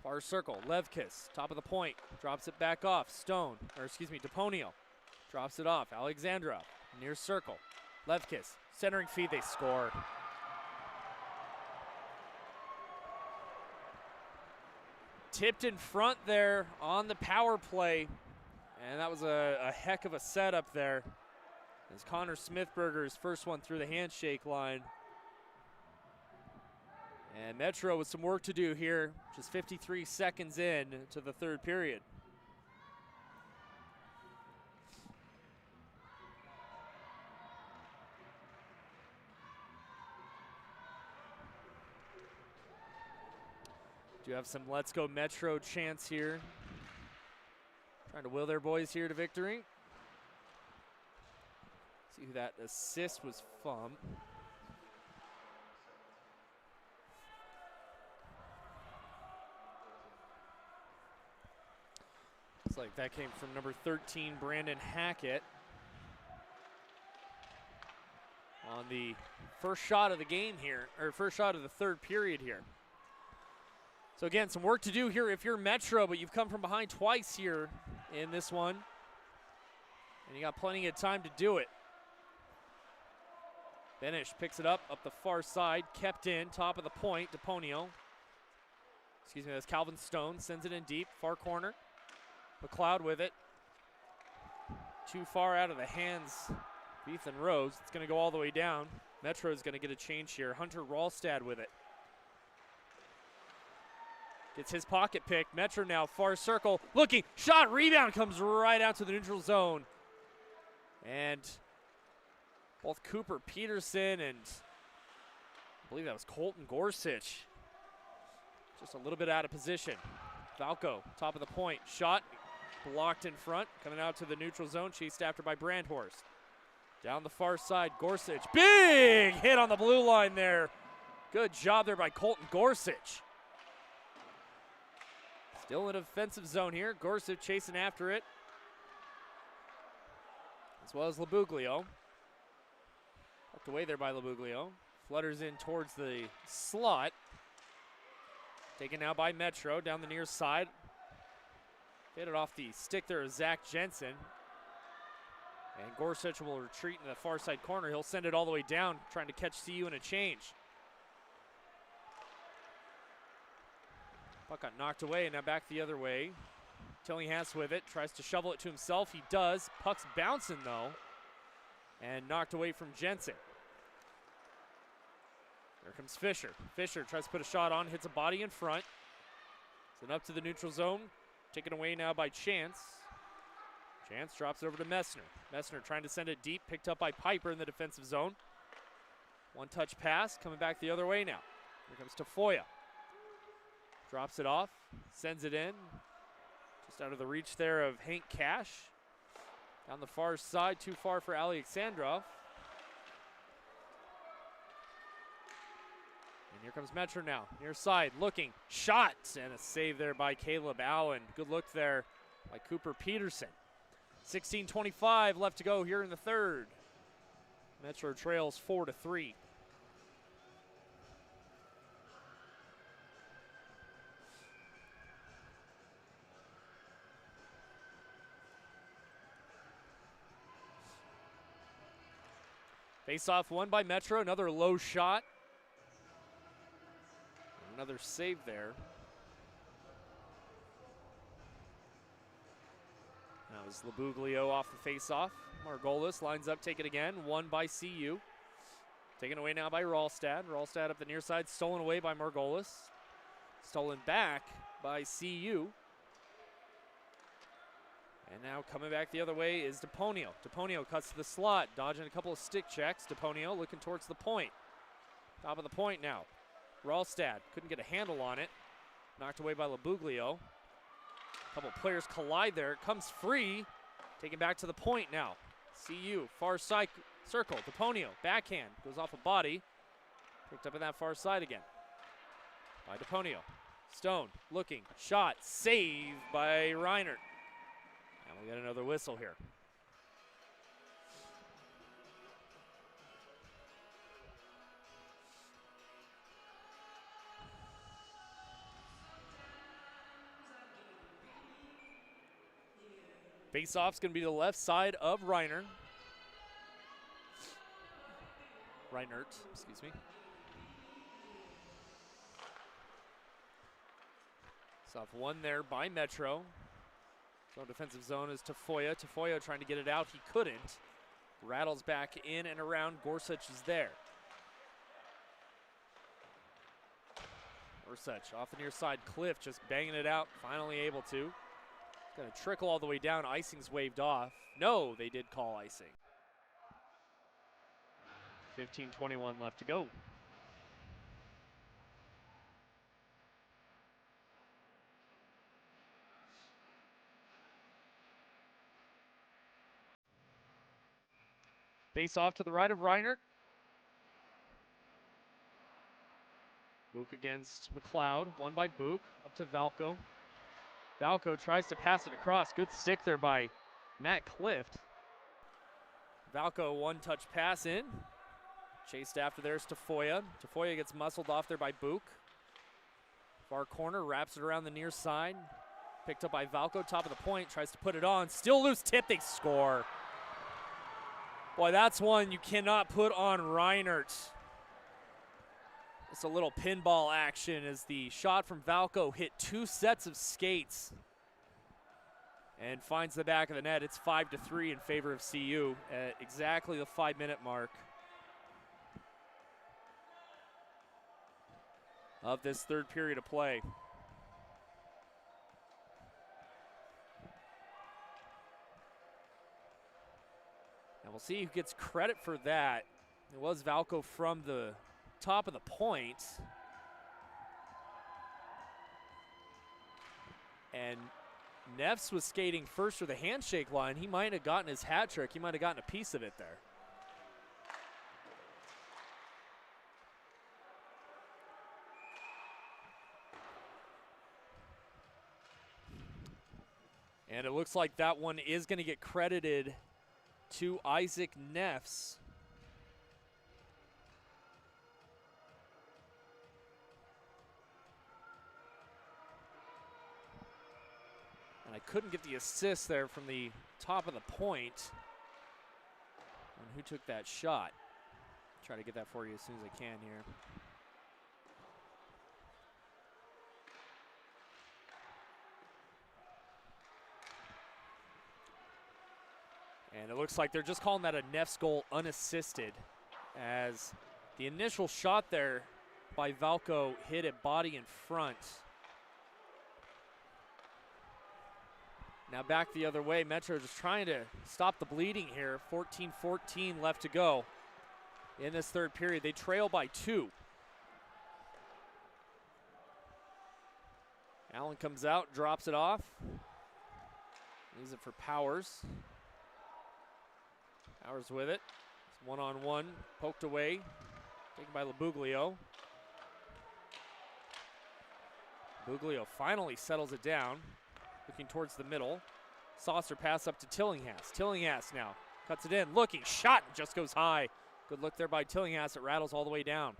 Far circle, Levkis, top of the point, drops it back off. DePonio drops it off. Alexandrov, near circle. Levkis, centering feed, they score. Tipped in front there on the power play, and that was a heck of a setup there. As Connor Smithberger's first one through the handshake line. And Metro with some work to do here, just 53 seconds in to the third period. Do have some Let's Go Metro chants here. Trying to will their boys here to victory. See who that assist was from. Looks like that came from number 13, Brandon Hackett. on the first shot of the game here, or first shot of the third period here. So again, some work to do here if you're Metro, but you've come from behind twice here in this one. And you got plenty of time to do it. Benish picks it up the far side, kept in, top of the point, DePonio. Excuse me, that's Calvin Stone, sends it in deep, far corner. McLeod with it. Too far out of the hands of Ethan Rose. It's gonna go all the way down. Metro's gonna get a change here. Hunter Ralstad with it. Gets his pocket pick. Metro now, far circle, looking, shot, rebound, comes right out to the neutral zone. And both Cooper Peterson and I believe that was Colton Gorsuch just a little bit out of position. Valco, top of the point, shot, blocked in front, coming out to the neutral zone, chased after by Brandhorst. Down the far side, Gorsuch, big hit on the blue line there. Good job there by Colton Gorsuch. Still in a defensive zone here, Gorsuch chasing after it, as well as Labuglio. Tucked away there by Labuglio. Flutters in towards the slot. Taken now by Metro down the near side. Hit it off the stick there of Zach Jensen. And Gorsuch will retreat in the far side corner. He'll send it all the way down, trying to catch CU in a change. Puck got knocked away and now back the other way. Tillinghast with it, tries to shovel it to himself. He does. Puck's bouncing though. And knocked away from Jensen. There comes Fisher. Fisher tries to put a shot on, hits a body in front. Sent up to the neutral zone. Taken away now by Chance. Chance drops it over to Messner. Messner trying to send it deep, picked up by Piper in the defensive zone. One touch pass, coming back the other way now. Here comes Tafoya. Drops it off, sends it in. Just out of the reach there of Hank Cash. Down the far side, too far for Alexandrov. And here comes Metro now, near side, looking, shot, and a save there by Caleb Allen. Good look there by Cooper Peterson. 16:25 left to go here in the third. Metro trails 4-3. Face-off won by Metro, another low shot. Another save there. That was Labuglio off the face-off. Margolis lines up, take it again. Won by CU. Taken away now by Ralstad. Ralstad up the near side, stolen away by Margolis. Stolen back by CU. And now coming back the other way is DePonio. DePonio cuts to the slot, dodging a couple of stick checks. DePonio looking towards the point. Top of the point now. Ralstad couldn't get a handle on it. Knocked away by Labuglio. A couple players collide there. It comes free. Taken back to the point now. CU, far side circle. DePonio, backhand. Goes off a body. Picked up in that far side again. By DePonio. Stone looking. Shot. Saved by Reinert. And we got another whistle here. Face-off's going to be to the left side of Reinert, excuse me. Face-off one there by Metro. So defensive zone is Tafoya. Tafoya trying to get it out. He couldn't. Rattles back in and around. Gorsuch is there. Gorsuch off the near side. Cliff just banging it out. Finally able to. Going to trickle all the way down. Icing's waved off. No, they did call icing. 15:21 left to go. Face off to the right of Reinert. Book against McLeod. Won by Book. Up to Valco. Valco tries to pass it across. Good stick there by Matt Clift. Valco one-touch pass in. Chased after there's Tafoya. Tafoya gets muscled off there by Book. Far corner, wraps it around the near side. Picked up by Valco, top of the point, tries to put it on. Still loose tip, they score. Boy, that's one you cannot put on Reinert. It's a little pinball action as the shot from Valco hit 2 sets of skates and finds the back of the net. It's 5-3 in favor of CU at exactly the 5-minute mark of this third period of play. And we'll see who gets credit for that. It was Valco from the top of the point. And Neffs was skating first for the handshake line. He might have gotten his hat trick. He might have gotten a piece of it there. And it looks like that one is going to get credited to Isaac Neffs. And I couldn't get the assist there from the top of the point on who took that shot. Try to get that for you as soon as I can here. And it looks like they're just calling that a Neffs goal unassisted, as the initial shot there by Valco hit it body in front. Now back the other way. Metro just trying to stop the bleeding here. 14-14 left to go in this third period. They trail by 2. Allen comes out, drops it off. Leaves it for Powers. Powers with it. It's one-on-one, poked away, taken by Labuglio. Buglio finally settles it down, looking towards the middle. Saucer pass up to Tillinghast. Tillinghast now cuts it in, looking, shot, just goes high. Good look there by Tillinghast. It rattles all the way down.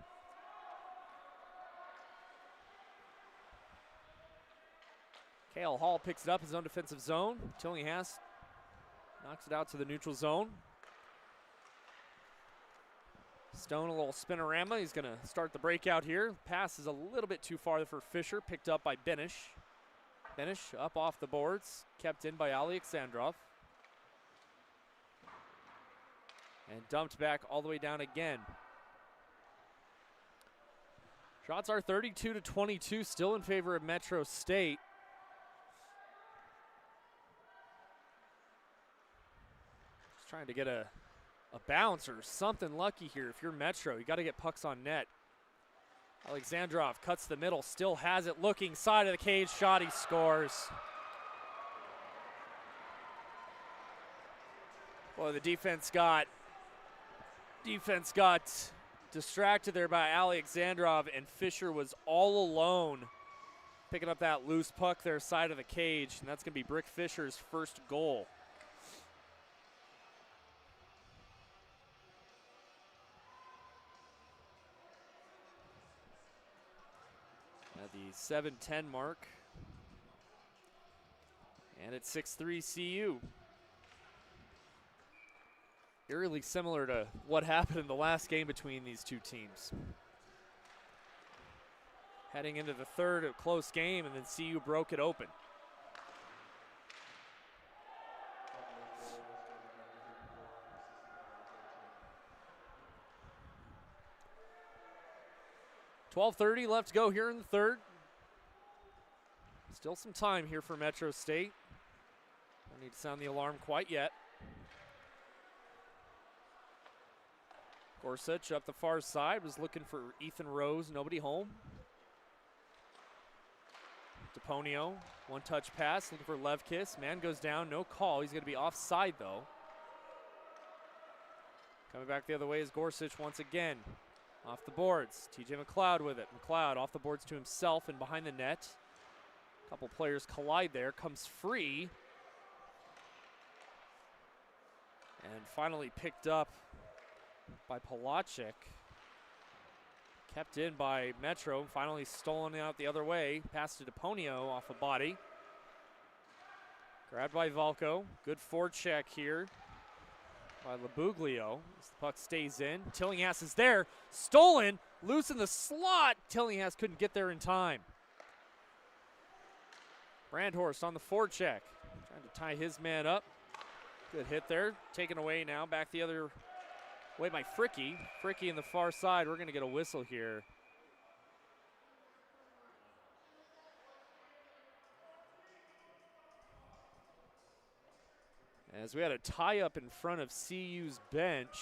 Cale Hall picks it up, his own defensive zone. Tillinghast knocks it out to the neutral zone. Stone, a little spinorama. He's going to start the breakout here. Pass is a little bit too far for Fisher. Picked up by Benish. Benish up off the boards. Kept in by Alexandrov. And dumped back all the way down again. Shots are 32-22, still in favor of Metro State. Just trying to get a bounce or something lucky here. If you're Metro, you got to get pucks on net. Alexandrov cuts the middle, still has it, looking side of the cage, shot, he scores. Boy, the defense got distracted there by Alexandrov, and Fisher was all alone picking up that loose puck there side of the cage, and that's going to be Brick Fisher's first goal. At the 7:10 mark. And it's 6-3 CU. Eerily similar to what happened in the last game between these two teams. Heading into the third, a close game, and then CU broke it open. .12:30 left to go here in the third. Still some time here for Metro State. Don't need to sound the alarm quite yet. Gorsuch up the far side, was looking for Ethan Rose, nobody home. DePonio, one-touch pass, looking for Levkis. Man goes down, no call. He's going to be offside, though. Coming back the other way is Gorsuch once again. Off the boards, TJ McLeod with it. McLeod off the boards to himself and behind the net. A couple players collide there, comes free. And finally picked up by Polacek. Kept in by Metro, finally stolen out the other way. Pass to DePonio off a body. Grabbed by Valco. Good forecheck here by Labuglio as the puck stays in. Tillinghast is there. Stolen. Loose in the slot. Tillinghast couldn't get there in time. Brandhorst on the forecheck. Trying to tie his man up. Good hit there. Taken away now. Back the other way by Fricky. Fricky in the far side. We're going to get a whistle here. As we had a tie-up in front of CU's bench.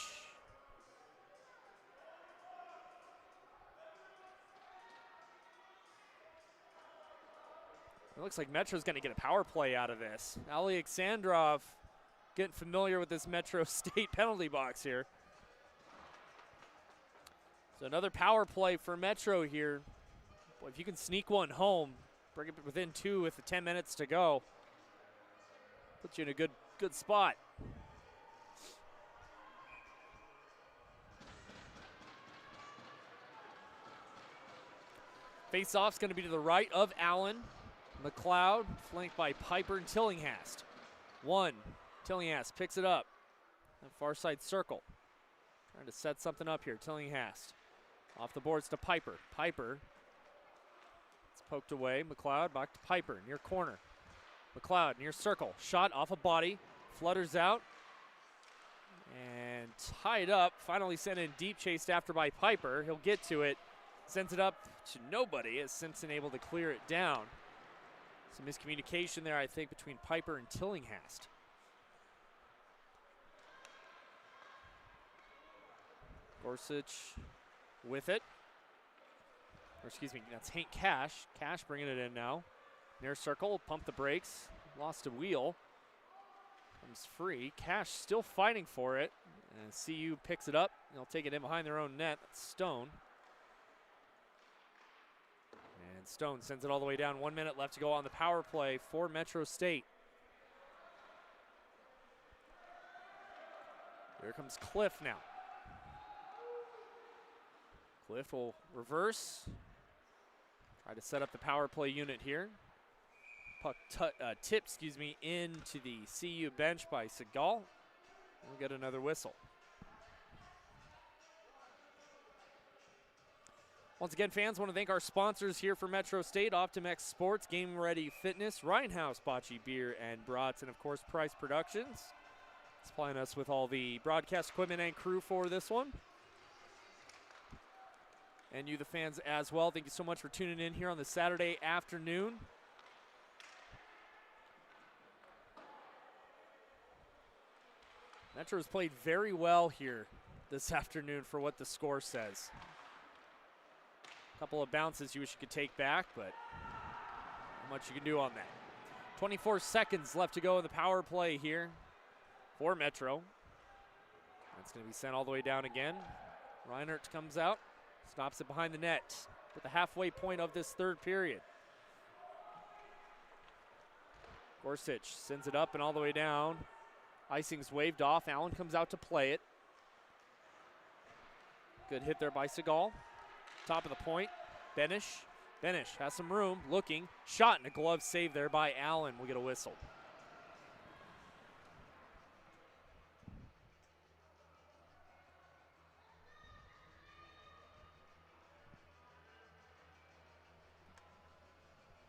It looks like Metro's going to get a power play out of this. Alexandrov getting familiar with this Metro State penalty box here. So another power play for Metro here. Boy, if you can sneak one home, bring it within 2 with the 10 minutes to go, puts you in a good spot. Face-off's going to be to the right of Allen. McLeod, flanked by Piper and Tillinghast. Tillinghast picks it up. Far side circle. Trying to set something up here. Tillinghast off the boards to Piper. Piper. It's poked away. McLeod back to Piper, near corner. McLeod near circle. Shot off a body. Flutters out. And tied up. Finally sent in deep, chased after by Piper. He'll get to it. Sends it up to nobody as Simpson able to clear it down. Some miscommunication there, I think, between Piper and Tillinghast. Gorsuch with it. Or excuse me, that's Hank Cash. Cash bringing it in now. Near circle, pump the brakes. Lost a wheel. Comes free. Cash still fighting for it. And CU picks it up. They'll take it in behind their own net. That's Stone. And Stone sends it all the way down. 1 minute left to go on the power play for Metro State. Here comes Cliff now. Cliff will reverse. Try to set up the power play unit here. Puck tipped, into the CU bench by Segal. We'll get another whistle. Once again, fans, want to thank our sponsors here for Metro State, Optimex Sports, Game Ready Fitness, Rhinehouse Bocce Beer and Brats, and of course Price Productions, supplying us with all the broadcast equipment and crew for this one. And you, the fans, as well. Thank you so much for tuning in here on the Saturday afternoon. Metro has played very well here this afternoon for what the score says. A couple of bounces you wish you could take back, but not much you can do on that. 24 seconds left to go in the power play here for Metro. That's going to be sent all the way down again. Reinert comes out, stops it behind the net at the halfway point of this third period. Gorsuch sends it up and all the way down. Icing's waved off. Allen comes out to play it. Good hit there by Segal. Top of the point. Benish has some room. Looking. Shot and a glove save there by Allen. We'll get a whistle.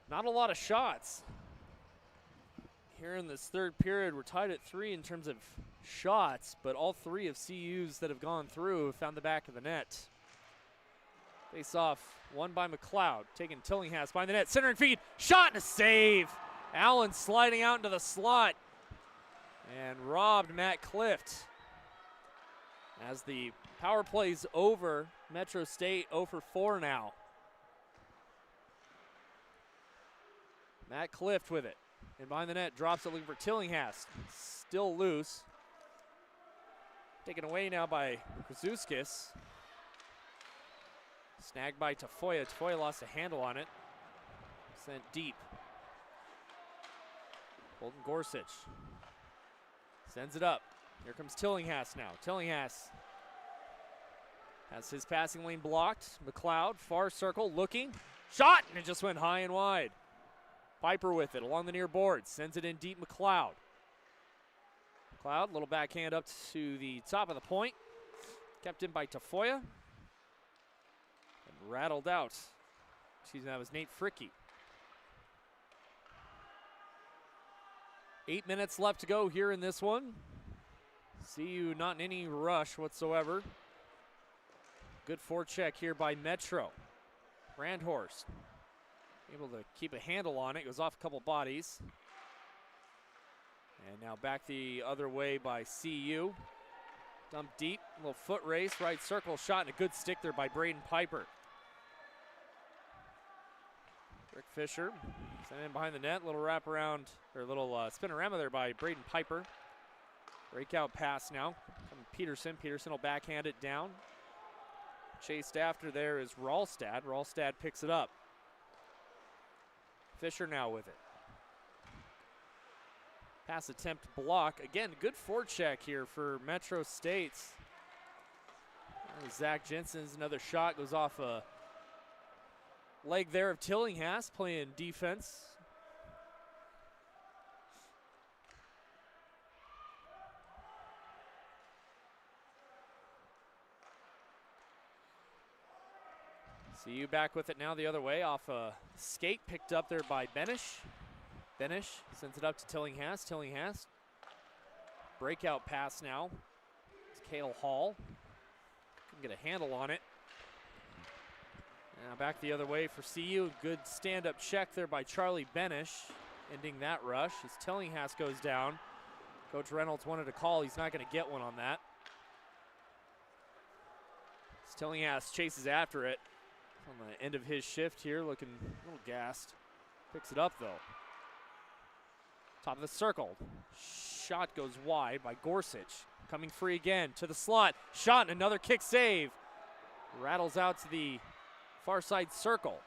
Not a lot of shots. Here in this third period, we're tied at 3 in terms of shots, but all 3 of CU's that have gone through have found the back of the net. Face off, won by McLeod, taking Tillinghast behind the net, centering feed, shot and a save. Allen sliding out into the slot and robbed Matt Clift. As the power play's over, Metro State 0 for 4 now. Matt Clift with it. And behind the net, drops it looking for Tillinghast. Still loose. Taken away now by Krasuskis. Snagged by Tafoya. Tafoya lost a handle on it. Sent deep. Holden Gorsuch. Sends it up. Here comes Tillinghast now. Tillinghast Has his passing lane blocked. McLeod, far circle, looking. Shot, and it just went high and wide. Piper with it along the near board. Sends it in deep, McLeod. McLeod, little backhand up to the top of the point. Kept in by Tafoya. And rattled out. Excuse me, that was Nate Fricky. 8 minutes left to go here in this one. CU not in any rush whatsoever. Good forecheck here by Metro. Brandhorst able to keep a handle on it. Goes off a couple bodies. And now back the other way by CU. Dump deep, a little foot race, right circle shot, and a good stick there by Braden Piper. Rick Fisher sent in behind the net, little wraparound, or little spinorama there by Braden Piper. Breakout pass now from Peterson. Peterson will backhand it down. Chased after there is Ralstad. Ralstad picks it up. Fisher now with it. Pass attempt block. Again, good forecheck here for Metro State's. Zach Jensen's another shot goes off a leg there of Tillinghast playing defense. CU back with it now the other way off a skate picked up there by Benish. Benish sends it up to Tillinghast. Tillinghast. Breakout pass now. It's Cale Hall. Couldn't get a handle on it. Now back the other way for CU. Good stand-up check there by Charlie Benish, ending that rush as Tillinghast goes down. Coach Reynolds wanted a call. He's not going to get one on that. As Tillinghast chases after it. On the end of his shift here, looking a little gassed. Picks it up though. Top of the circle. Shot goes wide by Gorsuch. Coming free again to the slot. Shot and another kick save. Rattles out to the far side circle.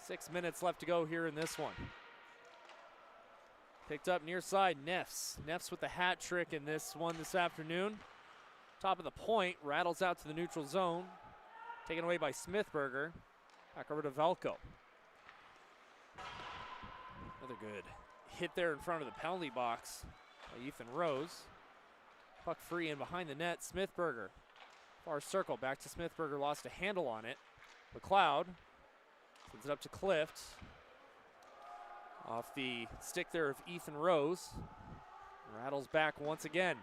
6 minutes left to go here in this one. Picked up near side, Neffs. Neffs with the hat trick in this one this afternoon. Top of the point, rattles out to the neutral zone. Taken away by Smithberger. Back over to Velko. Another good hit there in front of the penalty box by Ethan Rose. Puck free and behind the net, Smithberger. Far circle, back to Smithberger, lost a handle on it. McLeod sends it up to Clift. Off the stick there of Ethan Rose. Rattles back once again.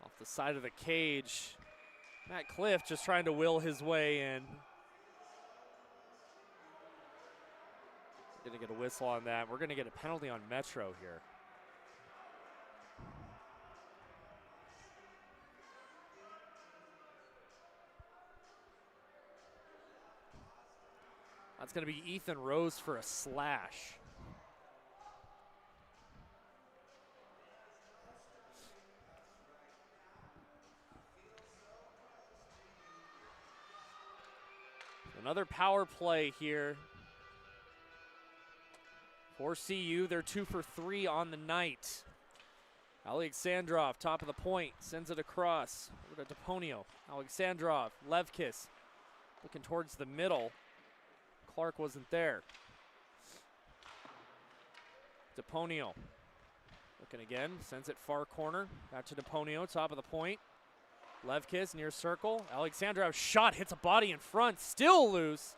Off the side of the cage. Matt Clift just trying to will his way in. Gonna get a whistle on that. We're gonna get a penalty on Metro here. That's gonna be Ethan Rose for a slash. Another power play here for CU. They're 2 for 3 on the night. Alexandrov, top of the point, sends it across. Over to Deponio. Alexandrov, Levkis, looking towards the middle. Clark wasn't there. Deponio, looking again, sends it far corner. Back to Deponio, top of the point. Levkis near circle. Alexandrov shot, hits a body in front, still loose.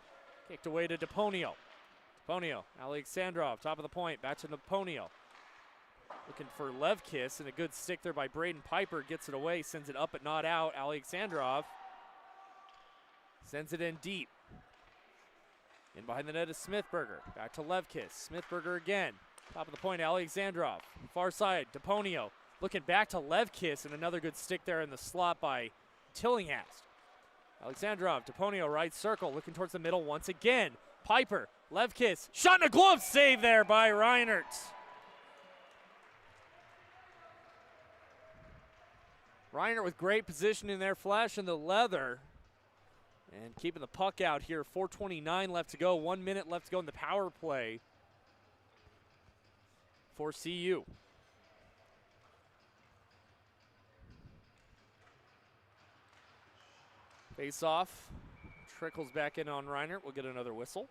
Kicked away to Deponio. Deponio, Alexandrov, top of the point, back to Deponio. Looking for Levkis, and a good stick there by Braden Piper. Gets it away, sends it up but not out. Alexandrov sends it in deep. In behind the net is Smithberger. Back to Levkis. Smithberger again. Top of the point, Alexandrov. Far side, Deponio. Looking back to Levkis, and another good stick there in the slot by Tillinghast. Alexandrov, Deponio, right circle, looking towards the middle once again. Piper, Levkis, shot in a glove save there by Reinert. Reinert with great position in there, flashing the leather. And keeping the puck out here. 4:29 left to go. 1 minute left to go in the power play for CU. Face off. Trickles back in on Reinert. We'll get another whistle.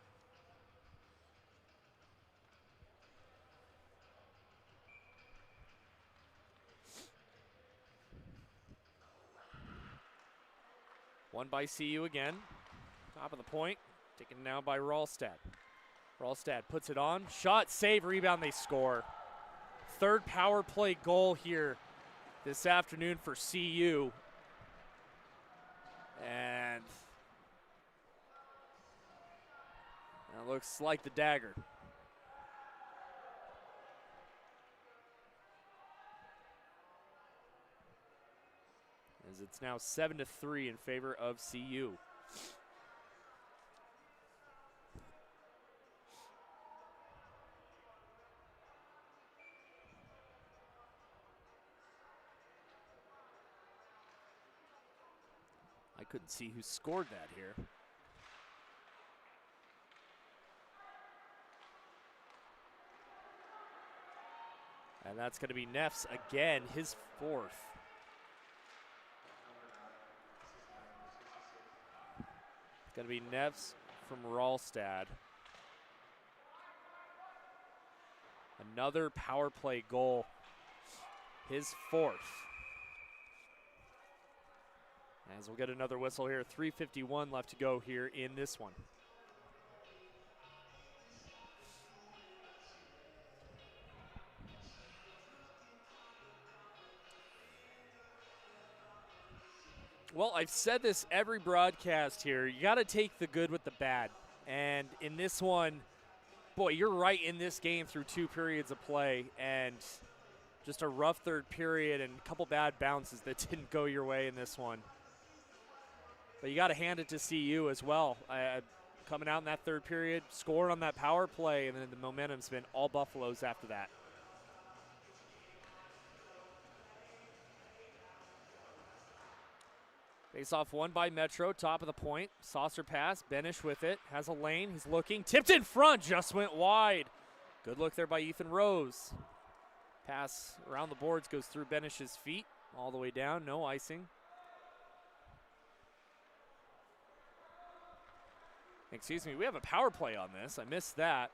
One by CU again. Top of the point. Taken now by Ralstad. Ralstad puts it on. Shot, save, rebound, they score. Third power play goal here this afternoon for CU. And that looks like the dagger. As it's now 7-3 in favor of CU. I couldn't see who scored that here. And that's going to be Neff's again, his fourth. It's going to be Neff's from Ralstad. Another power play goal, his fourth. As we'll get another whistle here, 3:51 left to go here in this one. Well, I've said this every broadcast here. You got to take the good with the bad. And in this one, boy, you're right in this game through 2 periods of play. And just a rough third period and a couple bad bounces that didn't go your way in this one. But you got to hand it to CU as well. Coming out in that third period, scored on that power play, and then the momentum's been all Buffaloes after that. Face off one by Metro, top of the point. Saucer pass, Benish with it, has a lane, he's looking, tipped in front, just went wide. Good look there by Ethan Rose. Pass around the boards, goes through Benish's feet, all the way down, no icing. Excuse me, we have a power play on this. I missed that.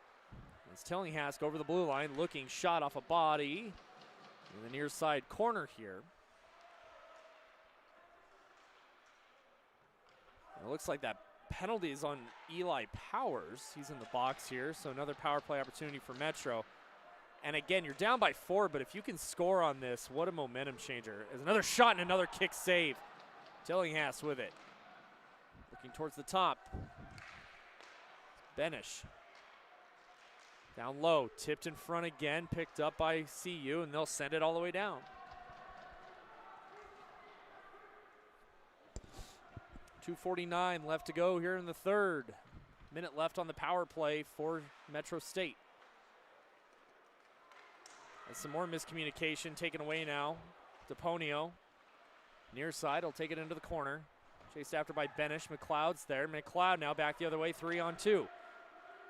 It's Tillinghast over the blue line, looking, shot off a body in the near side corner here. It looks like that penalty is on Eli Powers. He's in the box here, so another power play opportunity for Metro. And again, you're down by 4, but if you can score on this, what a momentum changer. There's another shot and another kick save. Tillinghast with it. Looking towards the top. Benish. Down low, tipped in front again, picked up by CU, and they'll send it all the way down. .249 left to go here in the third. Minute left on the power play for Metro State. And some more miscommunication taken away now. DePonio, near side, will take it into the corner. Chased after by Benish. McLeod's there. McLeod now back the other way, 3-on-2.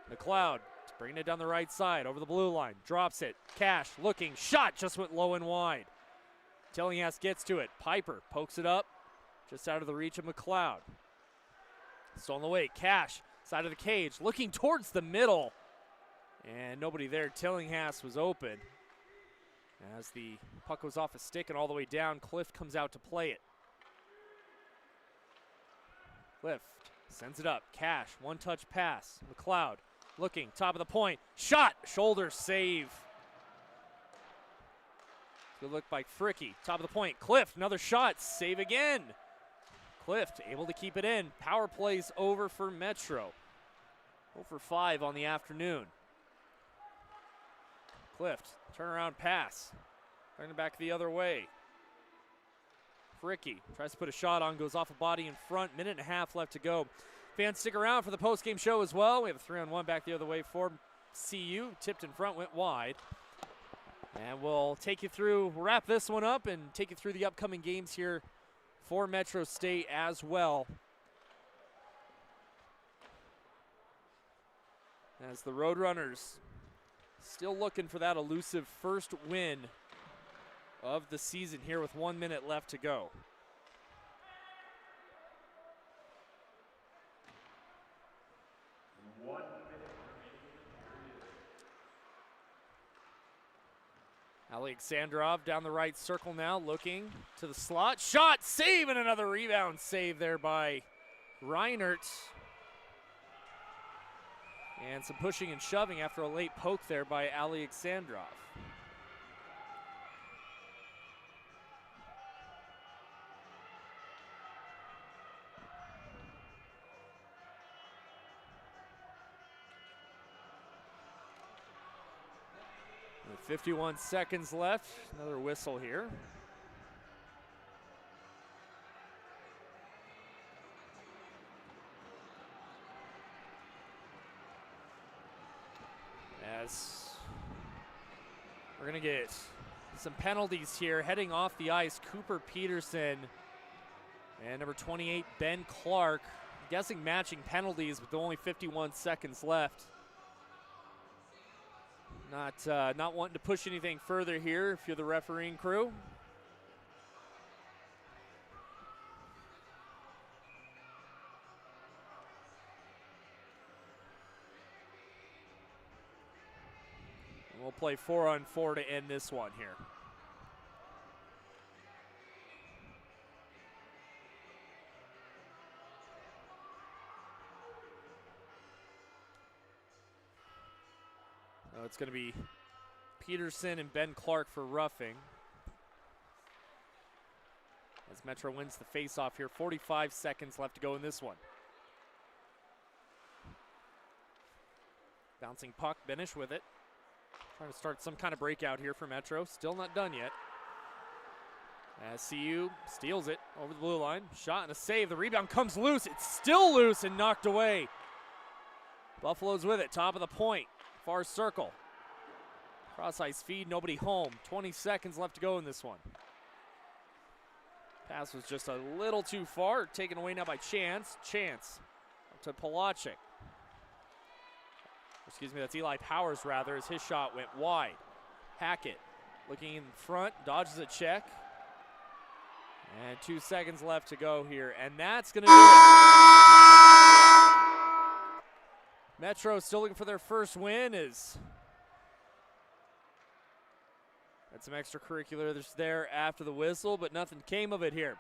McLeod bringing it down the right side, over the blue line. Drops it. Cash looking. Shot just went low and wide. Tillinghast gets to it. Piper pokes it up. Just out of the reach of McLeod. Still on the way. Cash, side of the cage, looking towards the middle. And nobody there. Tillinghast was open. As the puck goes off a stick and all the way down, Cliff comes out to play it. Cliff sends it up. Cash, one-touch pass. McLeod looking, top of the point. Shot, shoulder save. Good look by Fricky. Top of the point. Cliff, another shot. Save again. Cliff able to keep it in. Power plays over for Metro. 0 for 5 on the afternoon. Cliff, turnaround pass. Turning it back the other way. Fricky tries to put a shot on, goes off a body in front. Minute and a half left to go. Fans, stick around for the post-game show as well. We have a 3-on-1 back the other way for CU. Tipped in front, went wide. And we'll take you through, wrap this one up and take you through the upcoming games here for Metro State as well. As the Roadrunners still looking for that elusive first win of the season here with 1 minute left to go. 1 minute remaining in the period. Alexandrov down the right circle now, looking to the slot. Shot, save, and another rebound save there by Reinert. And some pushing and shoving after a late poke there by Alexandrov. With 51 seconds left, another whistle here. As we're gonna get some penalties here. Heading off the ice, Cooper Peterson and number 28, Ben Clark. I'm guessing matching penalties with only 51 seconds left. Not wanting to push anything further here if you're the refereeing crew. And we'll play 4-on-4 to end this one here. So it's going to be Peterson and Ben Clark for roughing. As Metro wins the face-off here, 45 seconds left to go in this one. Bouncing puck, Benish with it. Trying to start some kind of breakout here for Metro. Still not done yet. As CU steals it over the blue line. Shot and a save. The rebound comes loose. It's still loose and knocked away. Buffalo's with it. Top of the point. Far circle. Cross ice feed. Nobody home. 20 seconds left to go in this one. Pass was just a little too far. Taken away now by Chance. Chance up to Polacek. Excuse me, that's Eli Powers rather, as his shot went wide. Hackett looking in front, dodges a check. And 2 seconds left to go here, and that's going to do it. Metro still looking for their first win. Is had some extracurriculars there after the whistle, but nothing came of it here.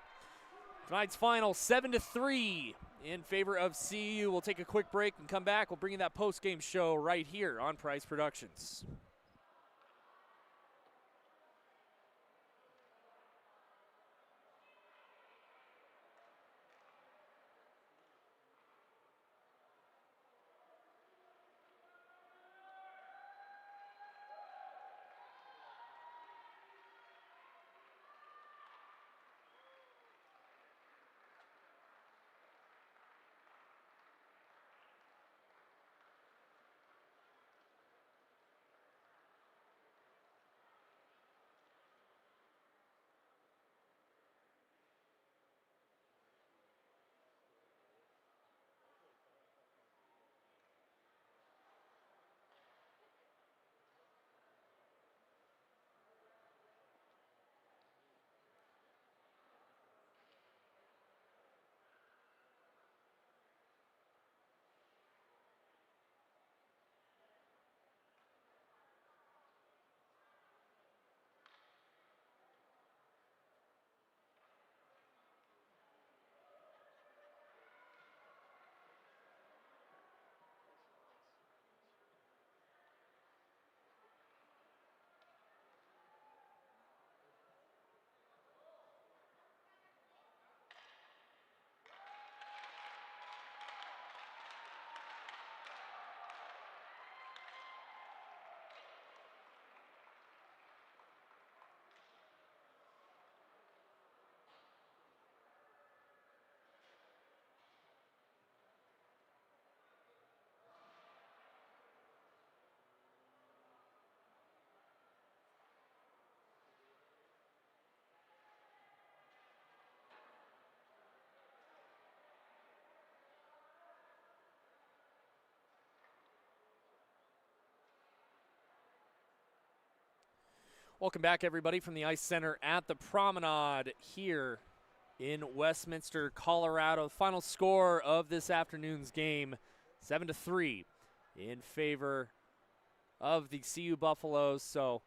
Tonight's final 7-3 in favor of CU. We'll take a quick break and come back. We'll bring you that post-game show right here on Price Productions. Welcome back, everybody, from the Ice Center at the Promenade here in Westminster, Colorado. Final score of this afternoon's game, 7-3 in favor of the CU Buffaloes. So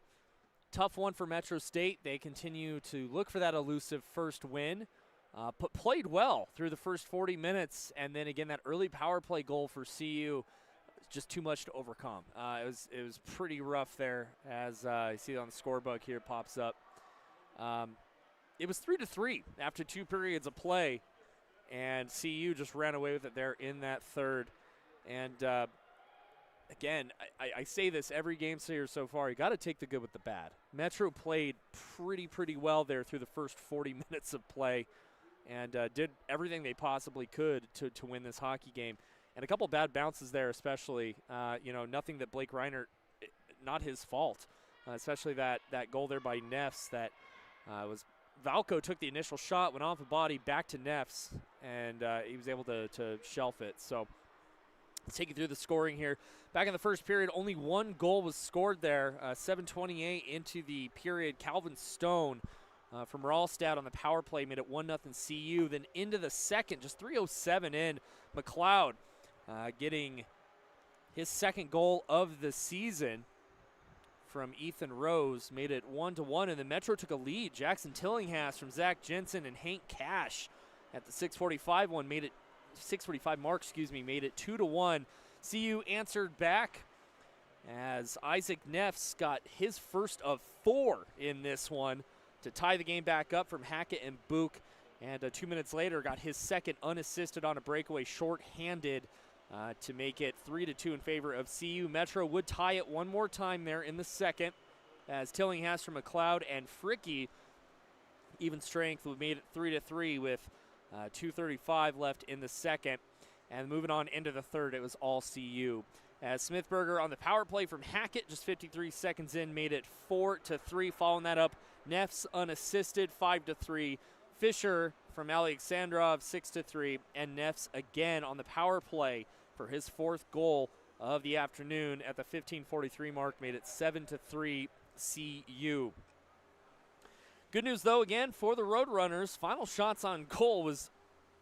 tough one for Metro State. They continue to look for that elusive first win. Played well through the first 40 minutes, and then again that early power play goal for CU, just too much to overcome. It was pretty rough there, as you see on the scorebook here, pops up. It was 3-3 after 2 periods of play, and CU just ran away with it there in that third. And again, I say this every game here so far, you got to take the good with the bad. Metro played pretty well there through the first 40 minutes of play, and did everything they possibly could to win this hockey game. And a couple bad bounces there, especially. Nothing that Blake Reiner, not his fault, especially that goal there by Neffs that was Valco took the initial shot, went off the body, back to Neffs, and he was able to shelf it. So let's take you through the scoring here. Back in the first period, only 1 goal was scored there. 7:28 into the period, Calvin Stone from Rallstad on the power play made it 1-0 CU. Then into the second, just 3:07 in, McLeod getting his second goal of the season from Ethan Rose, made it 1-1, and then Metro took a lead. Jackson Tillinghast from Zach Jensen and Hank Cash at the 6:45 mark, made it 2-1. CU answered back as Isaac Neffs got his first of 4 in this one to tie the game back up from Hackett and Book, and 2 minutes later got his second unassisted on a breakaway short-handed to make it 3-2 in favor of CU. Metro would tie it one more time there in the second as Tillinghast from McLeod and Fricky, even strength, made it 3-3 with 2:35 left in the second. And moving on into the third, it was all CU. As Smithberger on the power play from Hackett, just 53 seconds in, made it 4-3. Following that up, Neffs unassisted, 5-3. Fisher from Alexandrov, 6-3. And Neffs again on the power play for his 4th goal of the afternoon at the 15:43 mark, made it 7-3 CU. Good news, though, again, for the Roadrunners. Final shots on goal was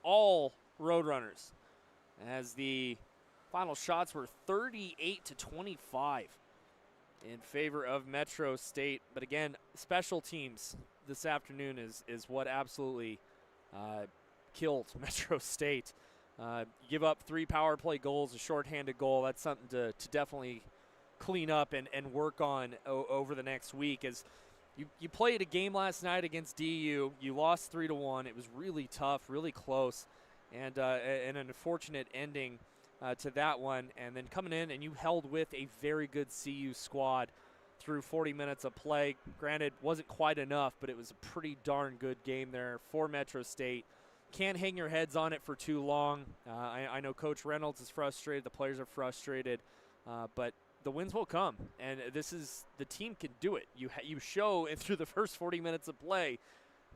all Roadrunners, as the final shots were 38-25 in favor of Metro State. But again, special teams this afternoon is what absolutely killed Metro State. Give up 3 power play goals, a shorthanded goal. That's something to definitely clean up and work on over the next week. As you played a game last night against DU, you lost 3-1. It was really tough, really close, and an unfortunate ending to that one. And then coming in and you held with a very good CU squad through 40 minutes of play. Granted, wasn't quite enough, but it was a pretty darn good game there for Metro State. Can't hang your heads on it for too long. I know Coach Reynolds is frustrated. The players are frustrated, but the wins will come, and the team can do it. You show through the first 40 minutes of play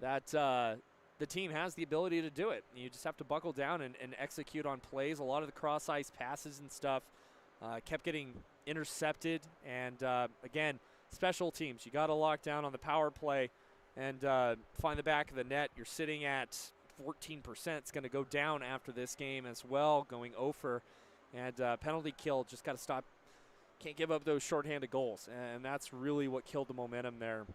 that the team has the ability to do it. You just have to buckle down and execute on plays. A lot of the cross-ice passes and stuff kept getting intercepted, and again, special teams. You got to lock down on the power play and find the back of the net. You're sitting at 14%. It's going to go down after this game as well, going over, and penalty kill. Just got to stop. Can't give up those shorthanded goals, and that's really what killed the momentum there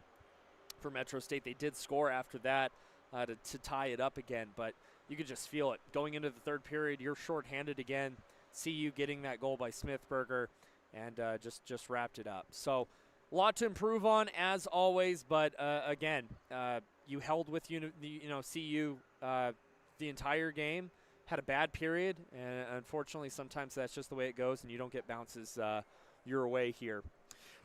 for Metro State. They did score after that to tie it up again, but you could just feel it. Going into the third period, you're shorthanded again. CU getting that goal by Smithberger, and just wrapped it up. So a lot to improve on, as always, but again, you held with CU the entire game. Had a bad period, and unfortunately sometimes that's just the way it goes, and you don't get bounces your way here.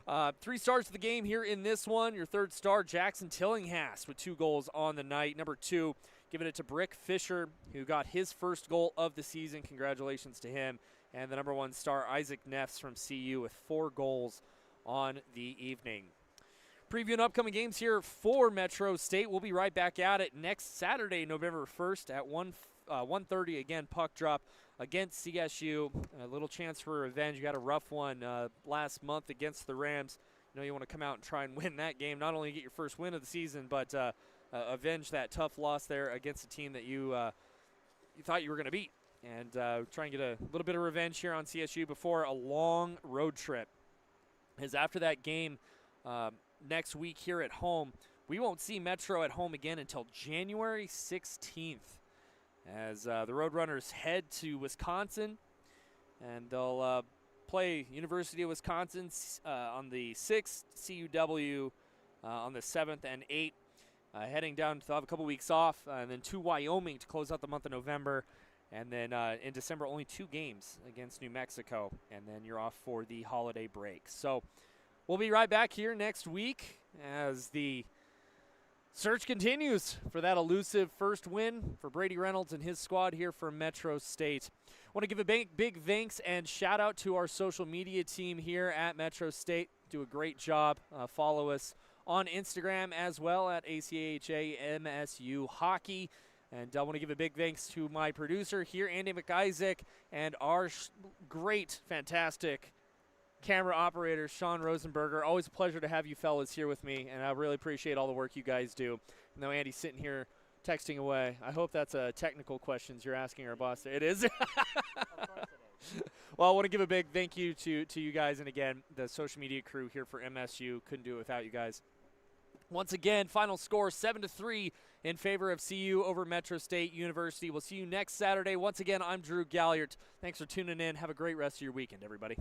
3 stars to the game here in this one. Your third star, Jackson Tillinghast, with 2 goals on the night. Number 2, giving it to Brick Fisher, who got his first goal of the season. Congratulations to him. And the number 1 star, Isaac Neffs from CU, with 4 goals on the evening. Previewing upcoming games here for Metro State. We'll be right back at it next Saturday, November 1st at 1:30. Again, puck drop against CSU. A little chance for revenge. You got a rough one last month against the Rams. You want to come out and try and win that game. Not only get your first win of the season, but avenge that tough loss there against a team that you thought you were going to beat. and try and get a little bit of revenge here on CSU before a long road trip. As after that game next week here at home, we won't see Metro at home again until January 16th as the Roadrunners head to Wisconsin, and they'll play University of Wisconsin on the 6th, CUW on the 7th and 8th. Heading down, they'll have a couple weeks off, and then to Wyoming to close out the month of November. And then in December, only 2 games against New Mexico, and then you're off for the holiday break. So we'll be right back here next week as the search continues for that elusive first win for Brady Reynolds and his squad here for Metro State. I want to give a big thanks and shout out to our social media team here at Metro State. Do a great job. Follow us on Instagram as well at ACAHA MSU Hockey. And I want to give a big thanks to my producer here, Andy McIsaac, and our great, fantastic camera operator, Sean Rosenberger. Always a pleasure to have you fellas here with me, and I really appreciate all the work you guys do. I know Andy's sitting here texting away. I hope that's technical questions you're asking our boss. It is? Of course it is. Well, I want to give a big thank you to you guys, and again, the social media crew here for MSU. Couldn't do it without you guys. Once again, final score 7-3 in favor of CU over Metro State University. We'll see you next Saturday. Once again, I'm Drew Galliard. Thanks for tuning in. Have a great rest of your weekend, everybody.